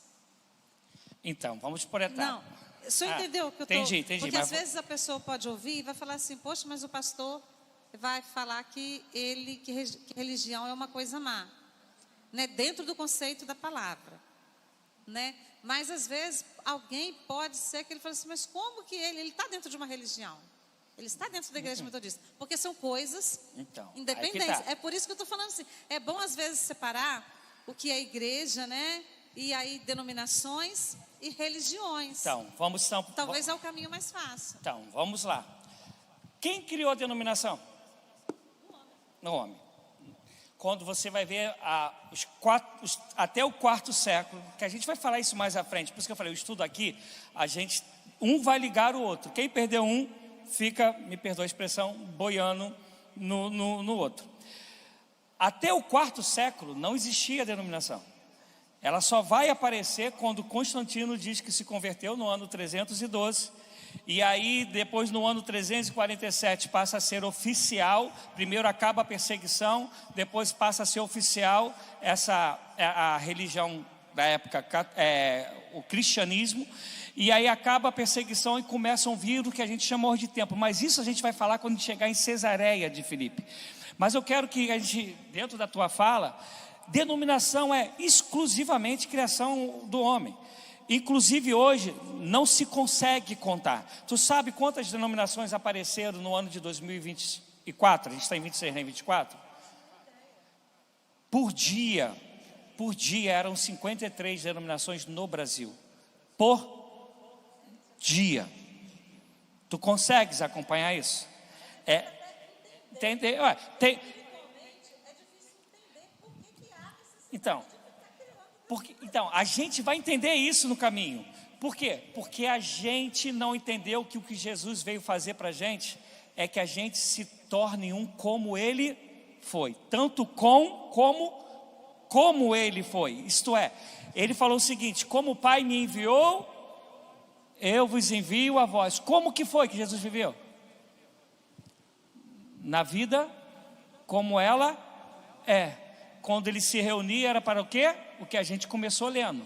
Então, vamos por etapas. Não, o senhor entendeu o que eu estou... Entendi. Porque às vezes a pessoa pode ouvir e vai falar assim, poxa, mas o pastor vai falar que religião é uma coisa má, né? Dentro do conceito da palavra, né? Mas às vezes alguém pode ser que ele fale assim, mas como que ele está dentro de uma religião? Ele está dentro da igreja metodista. Porque são coisas independentes. É por isso que eu estou falando assim. É bom, às vezes, separar o que é igreja, né? E aí, denominações e religiões. Então, talvez é o caminho mais fácil. Então, vamos lá. Quem criou a denominação? O homem. Quando você vai ver até o 4º século, que a gente vai falar isso mais à frente. Por isso que eu falei, o estudo aqui, um vai ligar o outro. Quem perdeu um, fica, me perdoa a expressão, boiando no outro. Até o 4º século não existia denominação. Ela só vai aparecer quando Constantino diz que se converteu no ano 312. E aí depois no ano 347 passa a ser oficial. Primeiro acaba a perseguição, depois passa a ser oficial a religião da época, o cristianismo, e aí acaba a perseguição e começam a vir o que a gente chamou de tempo. Mas isso a gente vai falar quando chegar em Cesareia de Filipe. Mas eu quero que a gente, dentro da tua fala, denominação é exclusivamente criação do homem. Inclusive hoje não se consegue contar. Tu sabe quantas denominações apareceram no ano de 2024? A gente está em 26, nem 24? Por dia eram 53 denominações no Brasil. Por dia. Tu consegues acompanhar isso? Entender? Então, a gente vai entender isso no caminho. Por quê? Porque a gente não entendeu que o que Jesus veio fazer para a gente é que a gente se torne um como Ele foi. Tanto como Ele foi. Isto é, Ele falou o seguinte: como o Pai me enviou, eu vos envio a vós. Como que foi que Jesus viveu? Na vida como ela é. Quando ele se reunia era para o quê? O que a gente começou lendo.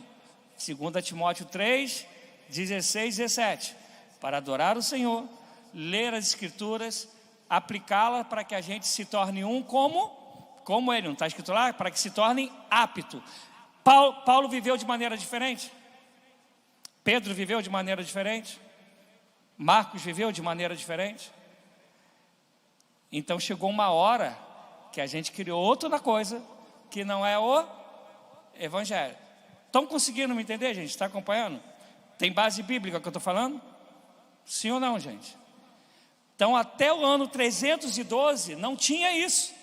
2 Timóteo 3, 16, 17. Para adorar o Senhor, ler as Escrituras, aplicá-las para que a gente se torne um como ele. Não está escrito lá? Para que se torne apto. Paulo viveu de maneira diferente. Pedro viveu de maneira diferente. Marcos viveu de maneira diferente. Então chegou uma hora que a gente criou outra coisa que não é o Evangelho. Estão conseguindo me entender, gente? Está acompanhando? Tem base bíblica que eu estou falando? Sim ou não, gente? Então até o ano 312 não tinha isso.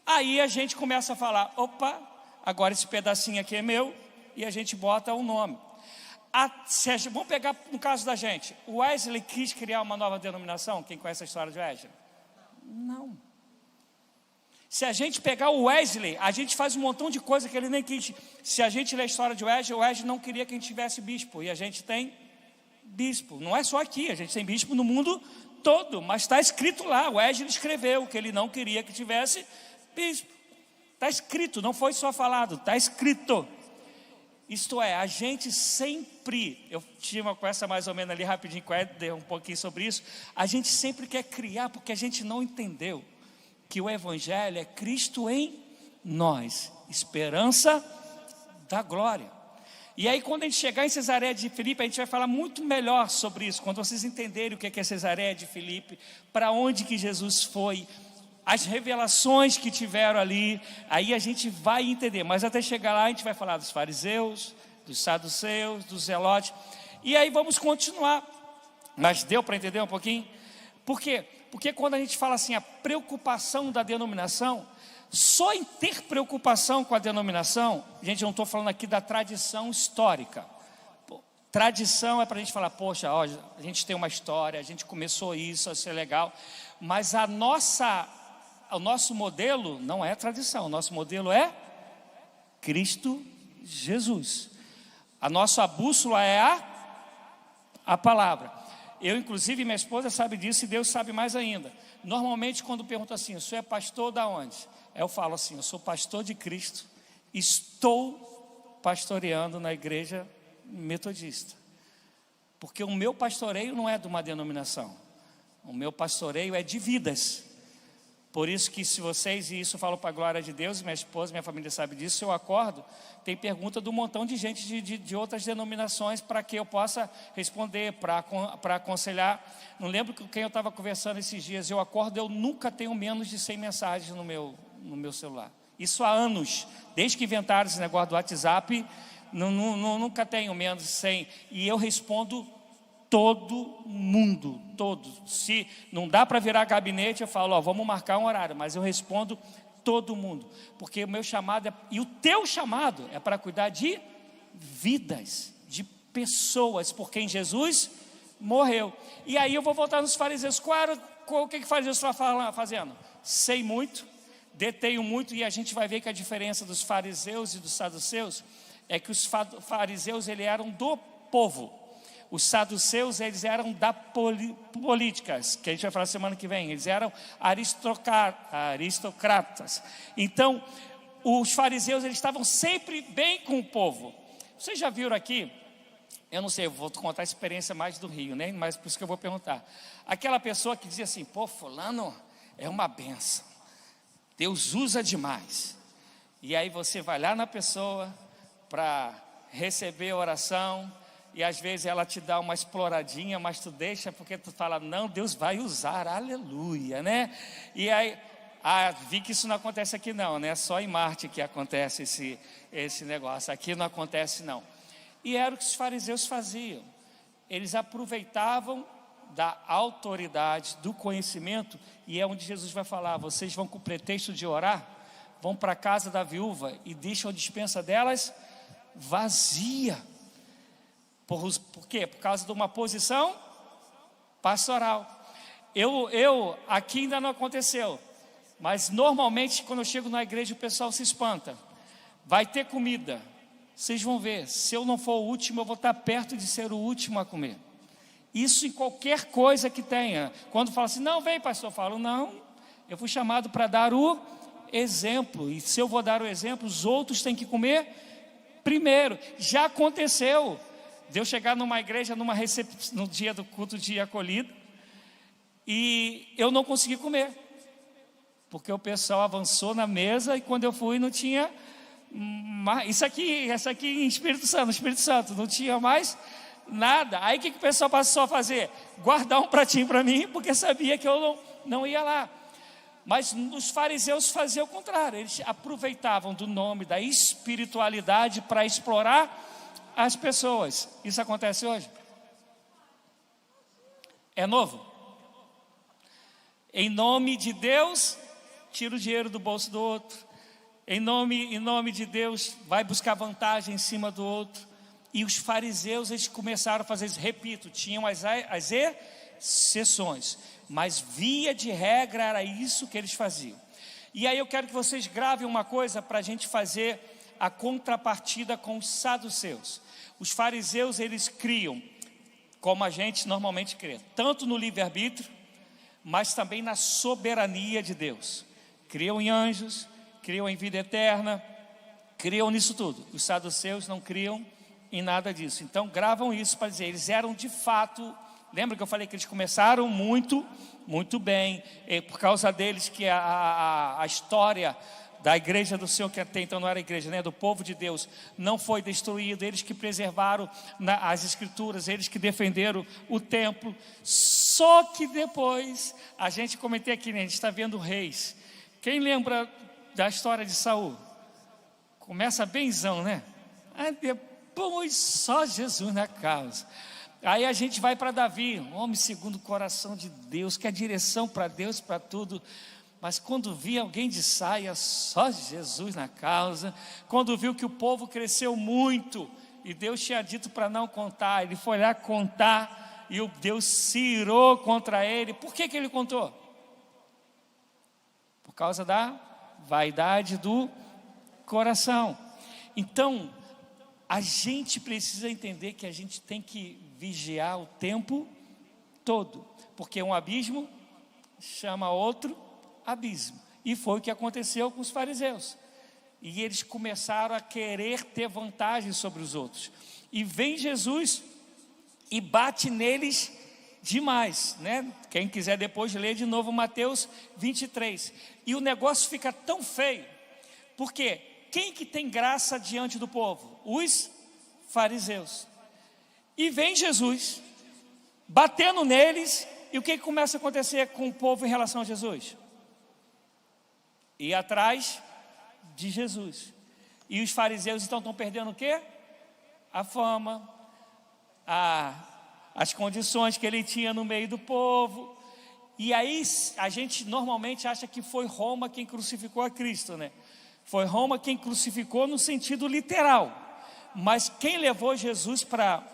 Aí a gente começa a falar: opa, agora esse pedacinho aqui é meu, e a gente bota o nome. Vamos pegar no caso da gente. O Wesley quis criar uma nova denominação? Quem conhece a história de Wesley? Não. Se a gente pegar o Wesley, a gente faz um montão de coisa que ele nem quis. Se a gente ler a história de Wesley, o Wesley não queria que a gente tivesse bispo, e a gente tem bispo. Não é só aqui, a gente tem bispo no mundo todo, mas está escrito lá. O Wesley escreveu que ele não queria que tivesse bispo. Está escrito, não foi só falado, está escrito. Isto é, a gente sempre, eu tinha uma conversa mais ou menos ali rapidinho com o Éder, um pouquinho sobre isso. A gente sempre quer criar, porque a gente não entendeu que o Evangelho é Cristo em nós, esperança da glória. E aí quando a gente chegar em Cesareia de Filipe, a gente vai falar muito melhor sobre isso, quando vocês entenderem o que é Cesareia de Filipe, para onde que Jesus foi, as revelações que tiveram ali, aí a gente vai entender. Mas até chegar lá a gente vai falar dos fariseus, dos saduceus, dos zelotes, e aí vamos continuar. Mas deu para entender um pouquinho? Por quê? Porque quando a gente fala assim, a preocupação da denominação, só em ter preocupação com a denominação, gente, eu não estou falando aqui da tradição histórica. Tradição é para a gente falar: poxa, ó, a gente tem uma história, a gente começou isso, isso é legal. Mas o nosso modelo não é tradição, o nosso modelo é Cristo Jesus. A nossa bússola é a palavra. Eu, inclusive, minha esposa sabe disso, e Deus sabe mais ainda. Normalmente, quando pergunto assim: o senhor é pastor da onde? Eu falo assim: eu sou pastor de Cristo, estou pastoreando na igreja metodista. Porque o meu pastoreio não é de uma denominação, o meu pastoreio é de vidas. Por isso que se vocês, e isso eu falo para a glória de Deus, minha esposa, minha família sabe disso, eu acordo, tem pergunta de um montão de gente de outras denominações, para que eu possa responder, para aconselhar. Não lembro com quem eu estava conversando esses dias. Eu acordo, eu nunca tenho menos de 100 mensagens no meu celular. Isso há anos, desde que inventaram esse negócio do WhatsApp, nunca tenho menos de 100, e eu respondo todo mundo, todos. Se não dá para virar gabinete, eu falo: ó, vamos marcar um horário, mas eu respondo todo mundo, porque o meu chamado e o teu chamado é para cuidar de vidas, de pessoas por quem Jesus morreu. E aí eu vou voltar nos fariseus. O que fariseus estavam fazendo? Sei muito, detenho muito, e a gente vai ver que a diferença dos fariseus e dos saduceus é que os fariseus eles eram do povo. Os saduceus, eles eram da política, que a gente vai falar semana que vem. Eles eram aristocratas. Então, os fariseus, eles estavam sempre bem com o povo. Vocês já viram aqui, eu não sei, eu vou contar a experiência mais do Rio, né? Mas por isso que eu vou perguntar. Aquela pessoa que dizia assim, pô, fulano é uma benção, Deus usa demais. E aí você vai lá na pessoa para receber a oração, e às vezes ela te dá uma exploradinha, mas tu deixa porque tu fala, não, Deus vai usar, aleluia, né? E aí, vi que isso não acontece aqui não, né? Só em Marte que acontece esse negócio, aqui não acontece não. E era o que os fariseus faziam, eles aproveitavam da autoridade, do conhecimento, e é onde Jesus vai falar, vocês vão com o pretexto de orar, vão para a casa da viúva e deixam a despensa delas vazia. Por quê? Por causa de uma posição pastoral. Aqui ainda não aconteceu, mas normalmente quando eu chego na igreja o pessoal se espanta. Vai ter comida, vocês vão ver, se eu não for o último, eu vou estar perto de ser o último a comer. Isso em qualquer coisa que tenha. Quando fala assim, não, vem pastor, eu falo, não, eu fui chamado para dar o exemplo, e se eu vou dar o exemplo, os outros têm que comer primeiro. Já aconteceu de eu chegar numa igreja, no dia do culto de acolhida, e eu não consegui comer, porque o pessoal avançou na mesa, e quando eu fui não tinha isso aqui em Espírito Santo, não tinha mais nada. Aí o que o pessoal passou a fazer? Guardar um pratinho para mim, porque sabia que eu não ia lá. Mas os fariseus faziam o contrário, eles aproveitavam do nome da espiritualidade para explorar as pessoas. Isso acontece hoje? É novo? Em nome de Deus, tira o dinheiro do bolso do outro. Em nome de Deus, vai buscar vantagem em cima do outro. E os fariseus, eles começaram a fazer isso. Repito, tinham as exceções, mas via de regra era isso que eles faziam. E aí eu quero que vocês gravem uma coisa para a gente fazer a contrapartida com os saduceus. Os fariseus, eles criam, como a gente normalmente crê, tanto no livre-arbítrio, mas também na soberania de Deus. Criam em anjos, criam em vida eterna, criam nisso tudo. Os saduceus não criam em nada disso. Então gravam isso para dizer, eles eram de fato, lembra que eu falei que eles começaram muito bem, por causa deles que a história da igreja do Senhor, que até então não era igreja, né, do povo de Deus, não foi destruído, eles que preservaram as escrituras, eles que defenderam o templo. Só que depois, a gente comentei aqui, né, a gente está vendo reis. Quem lembra da história de Saul? Começa benzão, né? Depois só Jesus na causa. Aí a gente vai para Davi, um homem segundo o coração de Deus, que é direção para Deus, para tudo. Mas quando via alguém de saia, só Jesus na causa. Quando viu que o povo cresceu muito, e Deus tinha dito para não contar, ele foi lá contar, e o Deus se irou contra ele. Por que ele contou? Por causa da vaidade do coração. Então, a gente precisa entender que a gente tem que vigiar o tempo todo, porque um abismo chama outro abismo, e foi o que aconteceu com os fariseus, e eles começaram a querer ter vantagem sobre os outros, e vem Jesus e bate neles demais, né? Quem quiser depois ler de novo Mateus 23, e o negócio fica tão feio, porque quem que tem graça diante do povo? Os fariseus. E vem Jesus batendo neles, e o que começa a acontecer com o povo em relação a Jesus? Ir atrás de Jesus. E os fariseus então estão perdendo o quê? A fama, as condições que ele tinha no meio do povo. E aí a gente normalmente acha que foi Roma quem crucificou a Cristo, né? Foi Roma quem crucificou no sentido literal, mas quem levou Jesus para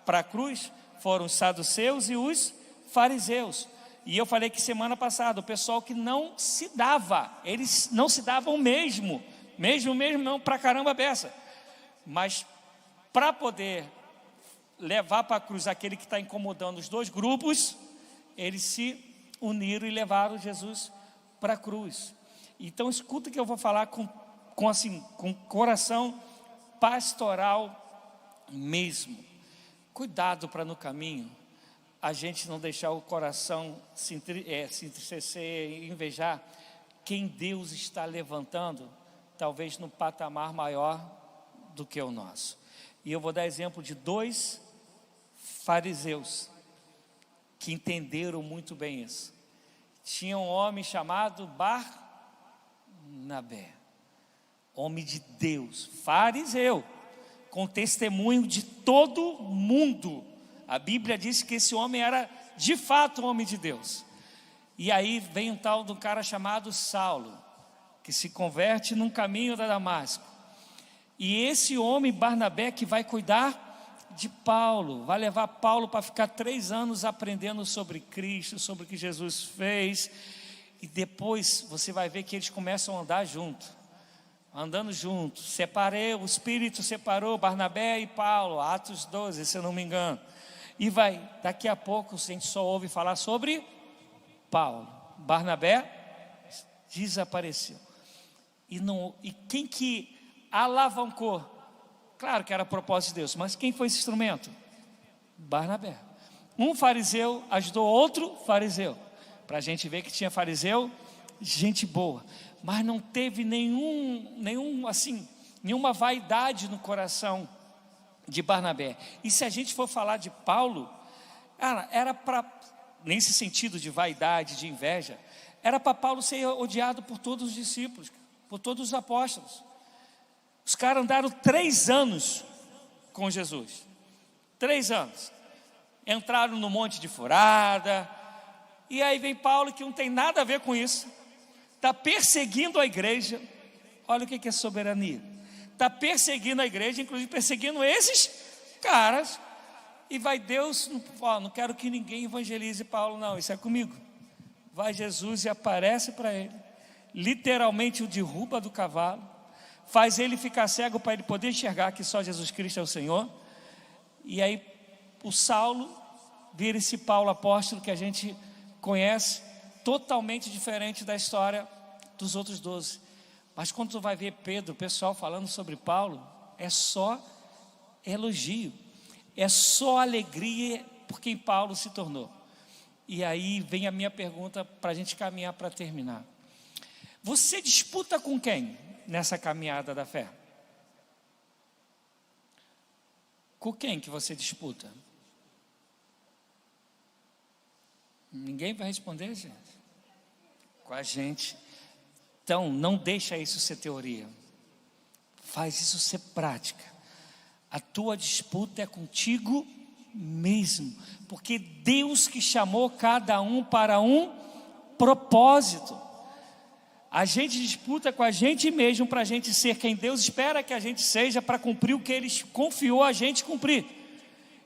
a cruz foram os saduceus e os fariseus. E eu falei que semana passada, o pessoal que não se dava, eles não se davam mesmo não, pra caramba beça, mas para poder levar para a cruz aquele que está incomodando os dois grupos, eles se uniram e levaram Jesus para a cruz. Então escuta que eu vou falar com coração pastoral mesmo. Cuidado para no caminho a gente não deixar o coração se entristecer e invejar quem Deus está levantando, talvez num patamar maior do que o nosso. E eu vou dar exemplo de 2 fariseus que entenderam muito bem isso. Tinha um homem chamado Barnabé, homem de Deus, fariseu, com testemunho de todo mundo. A Bíblia diz que esse homem era de fato um homem de Deus. E aí vem um tal de um cara chamado Saulo, que se converte num caminho da Damasco. E esse homem, Barnabé, que vai cuidar de Paulo, vai levar Paulo para ficar 3 anos aprendendo sobre Cristo, sobre o que Jesus fez. E depois você vai ver que eles começam a andar junto, andando juntos. O Espírito separou Barnabé e Paulo, Atos 12, se eu não me engano. E daqui a pouco a gente só ouve falar sobre Paulo. Barnabé desapareceu. E quem que alavancou? Claro que era propósito de Deus, mas quem foi esse instrumento? Barnabé. Um fariseu ajudou outro fariseu, para a gente ver que tinha fariseu, gente boa, mas não teve nenhuma vaidade no coração de Barnabé. E se a gente for falar de Paulo, era para, nesse sentido de vaidade, de inveja, era para Paulo ser odiado por todos os discípulos, por todos os apóstolos. Os caras andaram 3 anos com Jesus, 3 anos, entraram no monte de furada, e aí vem Paulo, que não tem nada a ver com isso, está perseguindo a igreja. Olha o que é soberania, está perseguindo a igreja, inclusive perseguindo esses caras, e vai Deus, não quero que ninguém evangelize Paulo, não, isso é comigo. Vai Jesus e aparece para ele, literalmente o derruba do cavalo, faz ele ficar cego para ele poder enxergar que só Jesus Cristo é o Senhor. E aí o Saulo vira esse Paulo apóstolo que a gente conhece, totalmente diferente da história dos outros 12. Mas quando tu vai ver Pedro, o pessoal falando sobre Paulo, é só elogio, é só alegria por quem Paulo se tornou. E aí vem a minha pergunta para a gente caminhar para terminar. Você disputa com quem nessa caminhada da fé? Com quem que você disputa? Ninguém vai responder, gente. Com a gente. Então, não deixa isso ser teoria. Faz isso ser prática. A tua disputa é contigo mesmo. Porque Deus que chamou cada um para um propósito. A gente disputa com a gente mesmo para a gente ser quem Deus espera que a gente seja, para cumprir o que Ele confiou a gente cumprir.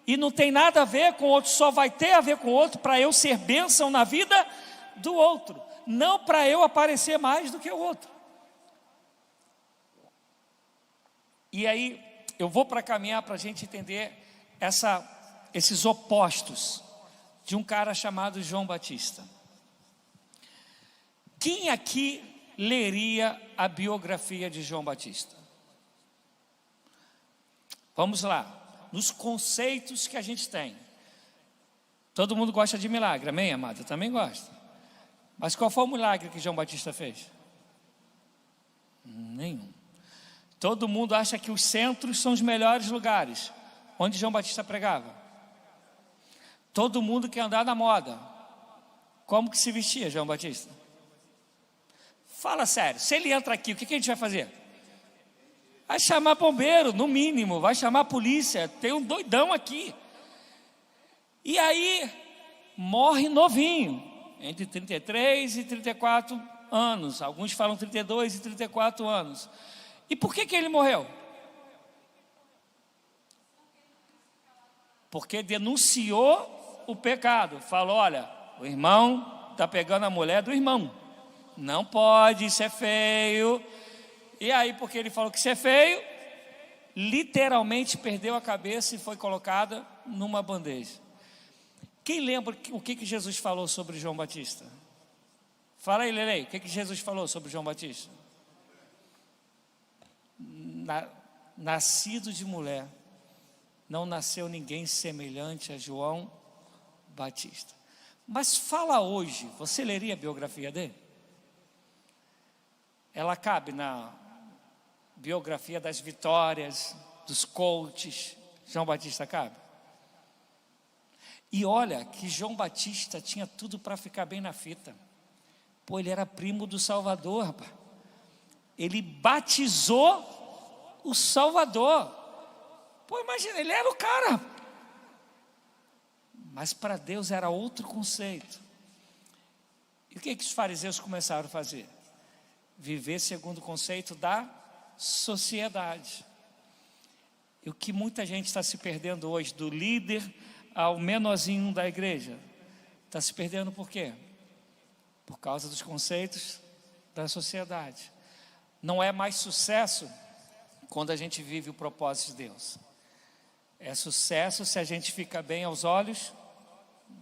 E não tem nada a ver com o outro, só vai ter a ver com o outro para eu ser bênção na vida do outro, não para eu aparecer mais do que o outro. E aí eu vou para caminhar para a gente entender esses opostos de um cara chamado João Batista. Quem aqui leria a biografia de João Batista? Vamos lá, nos conceitos que a gente tem. Todo mundo gosta de milagre, amém, amado? Eu também gosto. Mas qual foi o milagre que João Batista fez? Nenhum. Todo mundo acha que os centros são os melhores lugares. Onde João Batista pregava? Todo mundo quer andar na moda. Como que se vestia João Batista? Fala sério, se ele entra aqui, o que a gente vai fazer? Vai chamar bombeiro, no mínimo, vai chamar polícia, tem um doidão aqui. E aí, morre novinho, entre 33 e 34 anos, alguns falam 32 e 34 anos. E por que ele morreu? Porque denunciou o pecado, falou, olha, o irmão está pegando a mulher do irmão. Não pode, isso é feio. E aí, porque ele falou que isso é feio, literalmente perdeu a cabeça e foi colocada numa bandeja. Quem lembra o que Jesus falou sobre João Batista? Fala aí, Lelei, o que Jesus falou sobre João Batista? Nascido de mulher, não nasceu ninguém semelhante a João Batista. Mas fala hoje, você leria a biografia dele? Ela cabe na biografia das vitórias, dos coaches. João Batista cabe? E olha que João Batista tinha tudo para ficar bem na fita. Pô, ele era primo do Salvador, rapaz. Ele batizou o Salvador. Pô, imagina, ele era o cara. Mas para Deus era outro conceito. E o que os fariseus começaram a fazer? Viver segundo o conceito da sociedade. E o que muita gente está se perdendo hoje, do líder ao menorzinho da igreja, está se perdendo por quê? Por causa dos conceitos da sociedade. Não é mais sucesso quando a gente vive o propósito de Deus. É sucesso se a gente fica bem aos olhos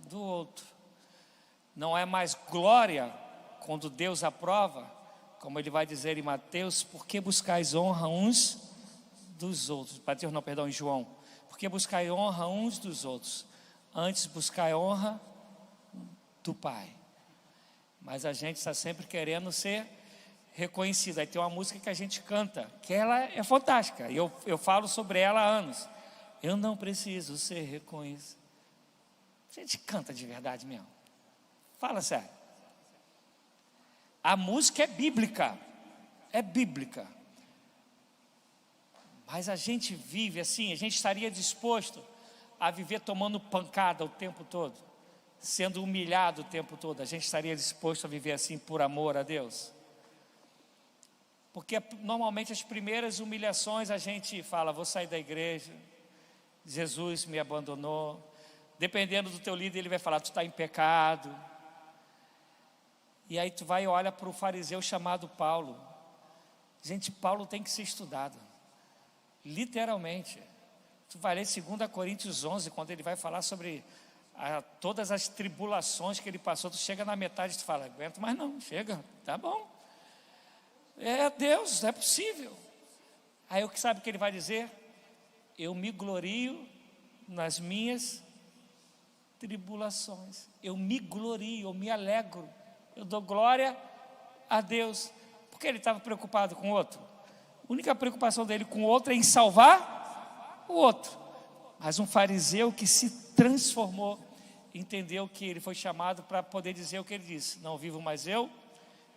do outro. Não é mais glória quando Deus aprova, como ele vai dizer em Mateus, por que buscais honra uns dos outros? Mateus não, perdão, em João. Por que buscai honra uns dos outros? Antes buscai honra do Pai. Mas a gente está sempre querendo ser reconhecido. Aí tem uma música que a gente canta, que ela é fantástica. E eu falo sobre ela há anos. Eu não preciso ser reconhecido. A gente canta de verdade mesmo. Fala sério. A música é bíblica. É bíblica. Mas a gente vive assim, a gente estaria disposto a viver tomando pancada o tempo todo, sendo humilhado o tempo todo. A gente estaria disposto a viver assim por amor a Deus? Porque normalmente as primeiras humilhações a gente fala, vou sair da igreja, Jesus me abandonou. Dependendo do teu líder, ele vai falar, tu está em pecado. E aí tu vai e olha para o fariseu chamado Paulo. Gente, Paulo tem que ser estudado. Literalmente. Tu vai ler 2 Coríntios 11, quando ele vai falar sobre todas as tribulações que ele passou. Tu chega na metade e tu fala, aguento, mas não, chega, tá bom. É Deus, é possível. Aí o que sabe o que ele vai dizer? Eu me glorio nas minhas tribulações. Eu me glorio, eu me alegro. Eu dou glória a Deus. Porque ele estava preocupado com o outro. A única preocupação dele com o outro é em salvar o outro. Mas um fariseu que se transformou, entendeu que ele foi chamado para poder dizer o que ele disse. Não vivo mais eu,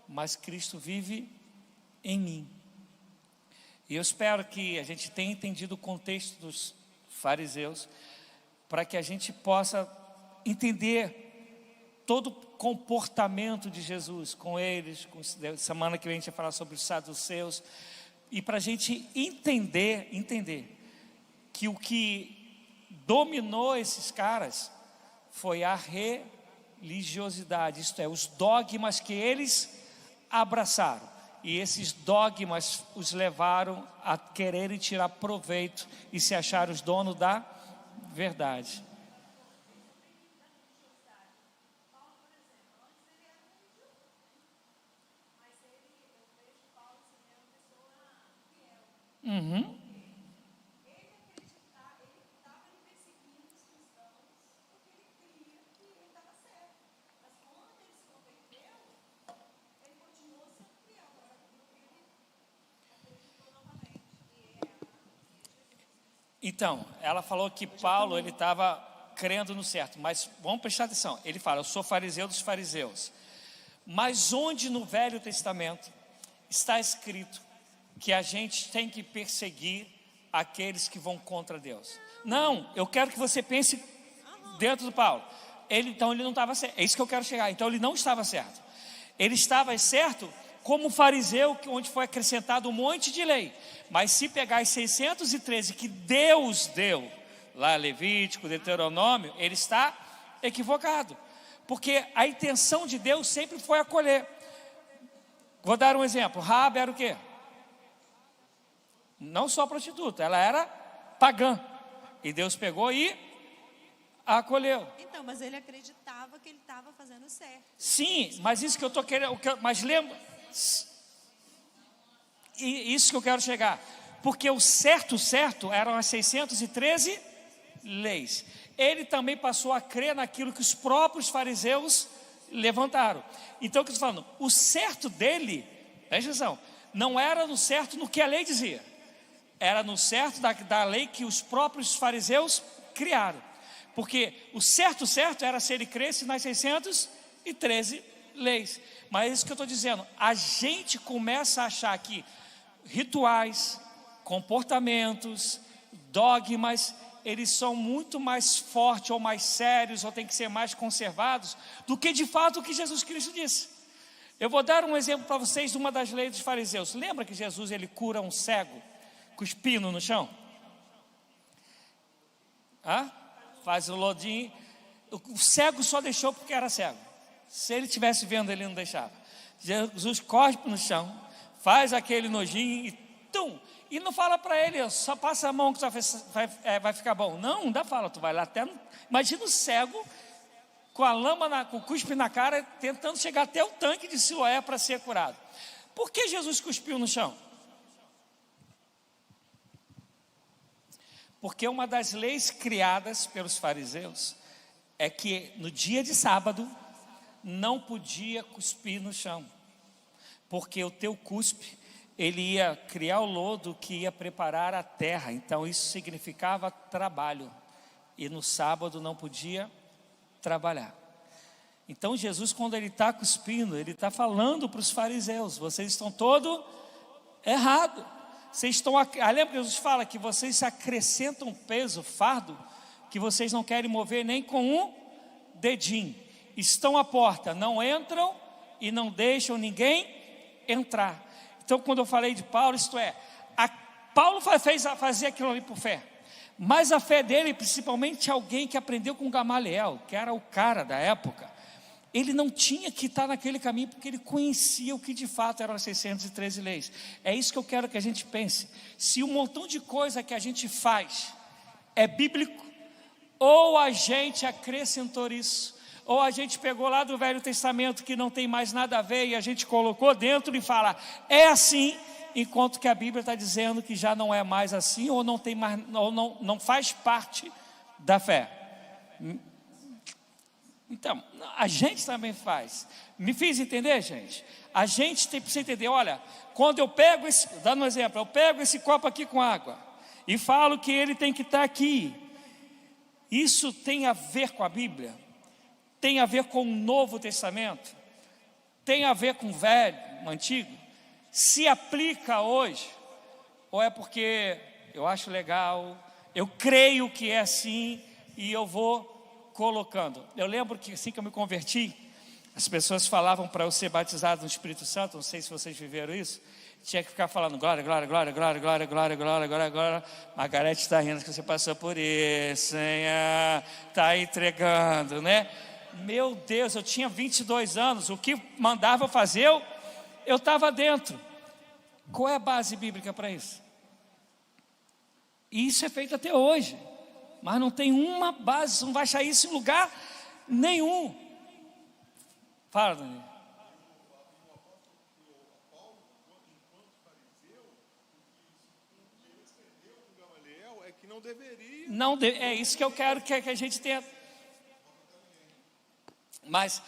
mas Cristo vive em mim. E eu espero que a gente tenha entendido o contexto dos fariseus, para que a gente possa entender todo o comportamento de Jesus com eles. Semana que vem a gente vai falar sobre os saduceus, e para a gente entender que o que dominou esses caras foi a religiosidade, isto é, os dogmas que eles abraçaram. E esses dogmas os levaram a quererem tirar proveito e se achar os donos da verdade. Uhum. Então, ela falou que Paulo, ele estava crendo no certo, mas vamos prestar atenção, ele fala, eu sou fariseu dos fariseus, mas onde no Velho Testamento está escrito que a gente tem que perseguir aqueles que vão contra Deus? Não, eu quero que você pense dentro do Paulo, então ele não estava certo, é isso que eu quero chegar, então ele não estava certo, ele estava certo como fariseu, onde foi acrescentado um monte de lei. Mas se pegar as 613 que Deus deu, lá Levítico, Deuteronômio, ele está equivocado. Porque a intenção de Deus sempre foi acolher. Vou dar um exemplo. Raabe era o quê? Não só prostituta, ela era pagã. E Deus pegou e a acolheu. Então, mas ele acreditava que ele estava fazendo certo. Sim, mas isso que eu estou querendo, mas lembra... E isso que eu quero chegar, porque o certo eram as 613 leis. Ele também passou a crer naquilo que os próprios fariseus levantaram. Então, o que eu estou falando? O certo dele, presta atenção, não era no certo no que a lei dizia, era no certo da lei que os próprios fariseus criaram. Porque o certo era se ele cresce nas 613 leis. Mas é isso que eu estou dizendo, a gente começa a achar que rituais, comportamentos, dogmas, eles são muito mais fortes ou mais sérios ou têm que ser mais conservados do que de fato o que Jesus Cristo disse. Eu vou dar um exemplo para vocês de uma das leis dos fariseus. Lembra que Jesus ele cura um cego cuspindo no chão? Faz o lodinho. O cego só deixou porque era cego. Se ele estivesse vendo, ele não deixava. Jesus cospe no chão, faz aquele nojinho e tum! E não fala para ele, só passa a mão que vai ficar bom. Não dá fala, tu vai lá até... Imagina o cego com a lama, com o cuspe na cara, tentando chegar até o tanque de Siloé para ser curado. Por que Jesus cuspiu no chão? Porque uma das leis criadas pelos fariseus é que no dia de sábado não podia cuspir no chão, porque o teu cuspe, ele ia criar o lodo que ia preparar a terra, então isso significava trabalho, e no sábado não podia trabalhar. Então Jesus, quando ele está cuspindo, ele está falando para os fariseus: vocês estão todos errados, vocês estão, lembra que Jesus fala que vocês acrescentam um peso, fardo, que vocês não querem mover nem com um dedinho, estão à porta, não entram e não deixam ninguém entrar. Então, quando eu falei de Paulo, isto é, Paulo fazia aquilo ali por fé, mas a fé dele, principalmente alguém que aprendeu com Gamaliel, que era o cara da época, ele não tinha que estar naquele caminho, porque ele conhecia o que de fato eram as 613 leis. É isso que eu quero que a gente pense. Se um montão de coisa que a gente faz é bíblico, ou a gente acrescentou isso, ou a gente pegou lá do Velho Testamento que não tem mais nada a ver e a gente colocou dentro e fala, é assim, enquanto que a Bíblia está dizendo que já não é mais assim, ou não tem mais, ou não faz parte da fé. Então, a gente também faz. Me fiz entender, gente? A gente tem que entender, olha, quando eu pego dando um exemplo, eu pego esse copo aqui com água e falo que ele tem que estar aqui. Isso tem a ver com a Bíblia? Tem a ver com o Novo Testamento? Tem a ver com o Velho, o Antigo? Se aplica hoje? Ou é porque eu acho legal, eu creio que é assim e eu vou colocando? Eu lembro que assim que eu me converti, as pessoas falavam para eu ser batizado no Espírito Santo, não sei se vocês viveram isso, tinha que ficar falando glória, glória, glória, glória, glória, glória, glória, glória, glória. Margarete está rindo que você passou por isso, está entregando, né? Meu Deus, eu tinha 22 anos, o que mandava eu fazer, eu estava dentro. Qual é a base bíblica para isso? E isso é feito até hoje, mas não tem uma base, você não vai achar isso em lugar nenhum. Fala, Daniel. Não é isso que eu quero que a gente tenha. Mas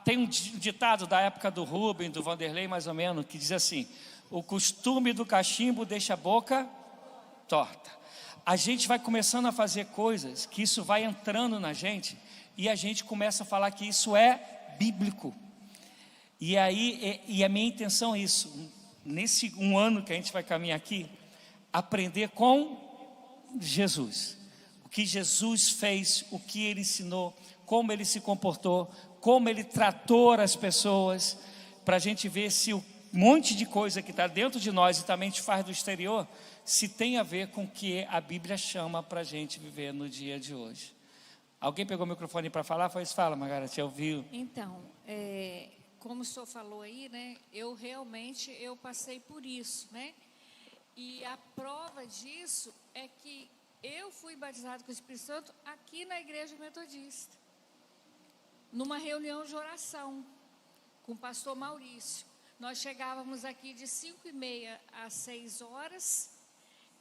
tem um ditado da época do Rubem, do Vanderlei mais ou menos, que diz assim: o costume do cachimbo deixa a boca torta. A gente vai começando a fazer coisas que isso vai entrando na gente e a gente começa a falar que isso é bíblico. E aí, a minha intenção é isso, nesse um ano que a gente vai caminhar aqui, aprender com Jesus, o que Jesus fez, o que Ele ensinou, como Ele se comportou, como Ele tratou as pessoas, para a gente ver se o monte de coisa que está dentro de nós e também te faz do exterior, se tem a ver com o que a Bíblia chama para a gente viver no dia de hoje. Alguém pegou o microfone para falar? Pois fala, Margarete, ouviu? Então, como o senhor falou aí, né, eu passei por isso, né? E a prova disso é que eu fui batizado com o Espírito Santo aqui na Igreja Metodista, numa reunião de oração com o pastor Maurício. Nós chegávamos aqui de 5h30 às 6 horas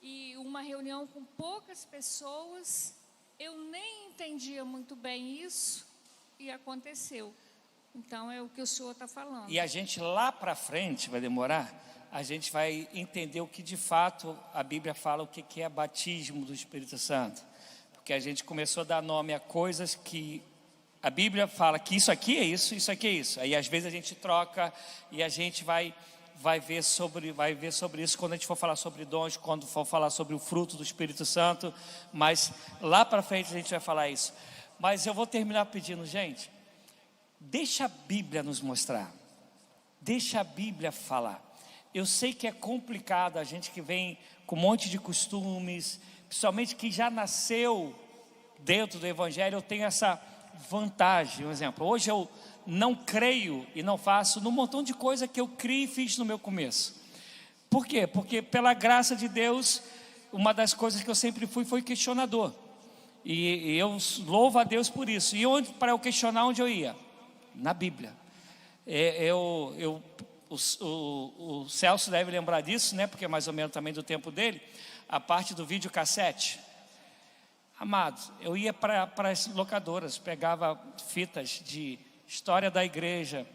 e uma reunião com poucas pessoas, eu nem entendia muito bem isso e aconteceu. Então é o que o senhor está falando. E a gente lá para frente, vai demorar, a gente vai entender o que de fato a Bíblia fala, o que é batismo do Espírito Santo. Porque a gente começou a dar nome a coisas que a Bíblia fala que isso aqui é isso, isso aqui é isso. Aí às vezes a gente troca e a gente vai ver sobre isso quando a gente for falar sobre dons, quando for falar sobre o fruto do Espírito Santo. Mas lá para frente a gente vai falar isso. Mas eu vou terminar pedindo, gente, deixa a Bíblia nos mostrar. Deixa a Bíblia falar. Eu sei que é complicado a gente que vem com um monte de costumes, principalmente que já nasceu dentro do Evangelho. Eu tenho essa vantagem, um exemplo, hoje eu não creio e não faço num montão de coisa que eu criei e fiz no meu começo. Por quê? Porque pela graça de Deus, uma das coisas que eu sempre fui foi questionador, e eu louvo a Deus por isso. E para eu questionar, onde eu ia? Na Bíblia. O Celso deve lembrar disso, né? Porque é mais ou menos também do tempo dele, a parte do videocassete. Amados, eu ia para as locadoras, pegava fitas de história da igreja,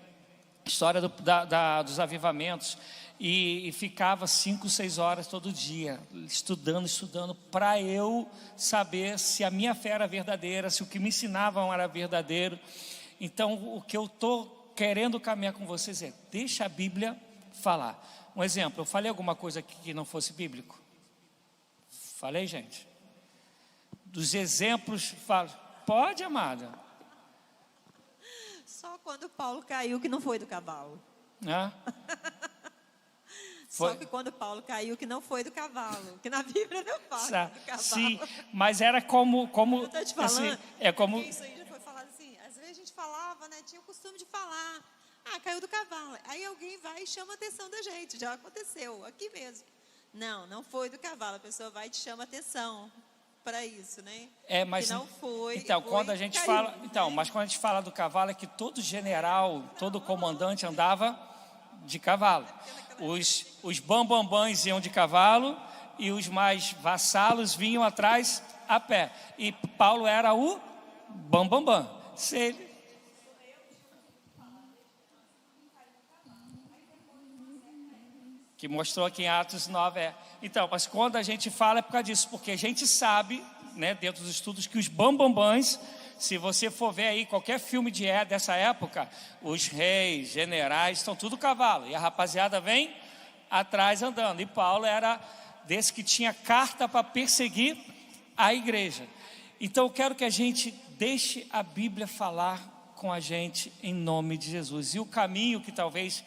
história dos avivamentos, e ficava 5, 6 horas todo dia, estudando, para eu saber se a minha fé era verdadeira, se o que me ensinavam era verdadeiro. Então, o que eu estou querendo caminhar com vocês é, deixa a Bíblia falar. Um exemplo, eu falei alguma coisa aqui que não fosse bíblico? Falei, gente? Dos exemplos, falo, pode, amada. Só quando Paulo caiu que não foi do cavalo. Foi. Só que quando Paulo caiu que não foi do cavalo. Que na Bíblia não fala do cavalo. Sim, mas era como eu tô te falando, assim, é como isso aí já foi falado assim. Às vezes a gente falava, né? Tinha o costume de falar. Caiu do cavalo. Aí alguém vai e chama a atenção da gente. Já aconteceu, aqui mesmo. Não foi do cavalo. A pessoa vai e te chama a atenção para isso, né? Mas que não foi. Então, quando a gente fala, mas quando a gente fala do cavalo, é que todo general, todo comandante andava de cavalo. Os bambambãs iam de cavalo e os mais vassalos vinham atrás a pé. E Paulo era o bambambam. Que mostrou aqui em Atos 9. Então, mas quando a gente fala é por causa disso, porque a gente sabe, né, dentro dos estudos, que os bambambãs, se você for ver aí qualquer filme dessa época, os reis, generais, estão tudo cavalo, e a rapaziada vem atrás andando. E Paulo era desse que tinha carta para perseguir a igreja. Então eu quero que a gente deixe a Bíblia falar com a gente em nome de Jesus. E o caminho que talvez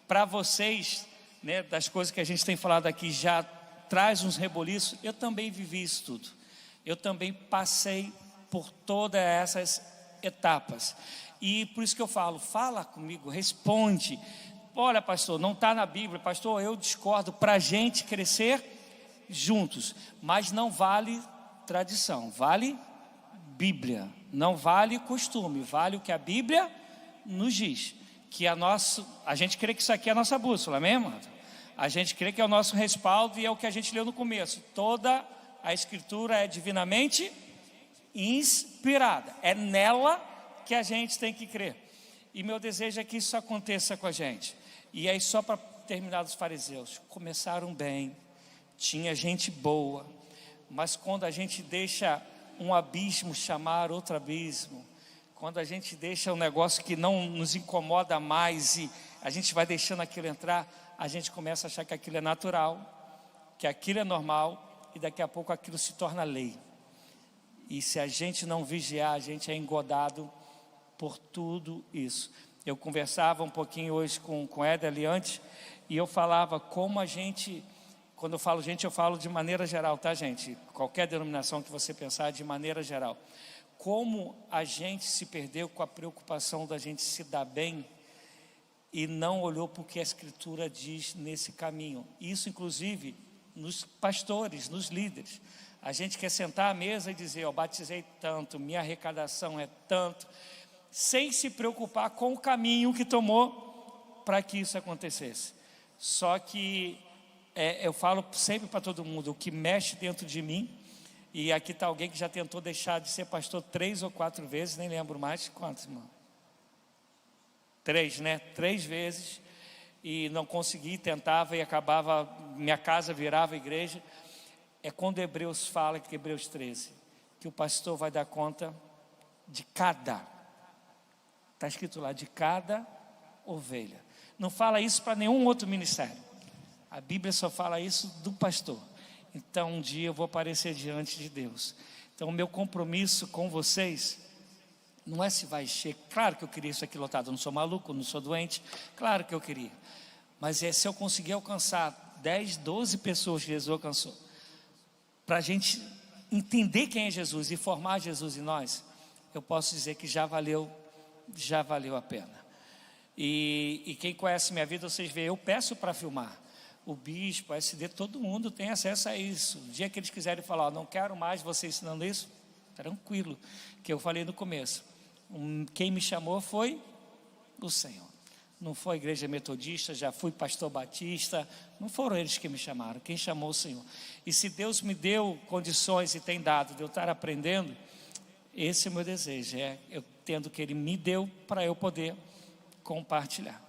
para vocês, né, das coisas que a gente tem falado aqui, já traz uns reboliços. Eu também vivi isso tudo. Eu também passei por todas essas etapas. E por isso que eu falo, fala comigo, responde. Olha, pastor, não está na Bíblia. Pastor, eu discordo. Para a gente crescer juntos. Mas não vale tradição, vale Bíblia. Não vale costume, vale o que a Bíblia nos diz. Que a gente crê que isso aqui é a nossa bússola, mesmo? A gente crê que é o nosso respaldo e é o que a gente leu no começo. Toda a Escritura é divinamente inspirada. É nela que a gente tem que crer. E meu desejo é que isso aconteça com a gente. E aí, só para terminar, dos fariseus, começaram bem, tinha gente boa, mas quando a gente deixa um abismo chamar outro abismo, quando a gente deixa um negócio que não nos incomoda mais e a gente vai deixando aquilo entrar, a gente começa a achar que aquilo é natural, que aquilo é normal, e daqui a pouco aquilo se torna lei. E se a gente não vigiar, a gente é engodado por tudo isso. Eu conversava um pouquinho hoje com o Éder ali antes, e eu falava como a gente, quando eu falo gente, eu falo de maneira geral, tá, gente? Qualquer denominação que você pensar, de maneira geral. Como a gente se perdeu com a preocupação da gente se dar bem e não olhou para o que a Escritura diz nesse caminho. Isso, inclusive, nos pastores, nos líderes. A gente quer sentar à mesa e dizer, batizei tanto, minha arrecadação é tanto, sem se preocupar com o caminho que tomou para que isso acontecesse. Só que eu falo sempre para todo mundo, o que mexe dentro de mim, e aqui está alguém que já tentou deixar de ser pastor 3 ou 4 vezes, nem lembro mais quantos, irmão. 3, né? 3 vezes, e não consegui, tentava e acabava, minha casa virava igreja. É quando Hebreus fala, que Hebreus 13, que o pastor vai dar conta de cada, está escrito lá, de cada ovelha. Não fala isso para nenhum outro ministério. A Bíblia só fala isso do pastor. Então um dia eu vou aparecer diante de Deus. Então o meu compromisso com vocês não é se vai encher. Claro que eu queria isso aqui lotado, eu não sou maluco, não sou doente. Claro que eu queria. Mas é se eu conseguir alcançar 10, 12 pessoas que Jesus alcançou, para a gente entender quem é Jesus e formar Jesus em nós, eu posso dizer que já valeu a pena. E quem conhece minha vida, vocês veem, eu peço para filmar. O bispo, a SD, todo mundo tem acesso a isso. O dia que eles quiserem falar, não quero mais você ensinando isso, tranquilo, que eu falei no começo. Quem me chamou foi o Senhor. Não foi a igreja metodista, já fui pastor batista, não foram eles que me chamaram, quem chamou o Senhor. E se Deus me deu condições e tem dado de eu estar aprendendo, esse é o meu desejo, eu tendo que Ele me deu para eu poder compartilhar.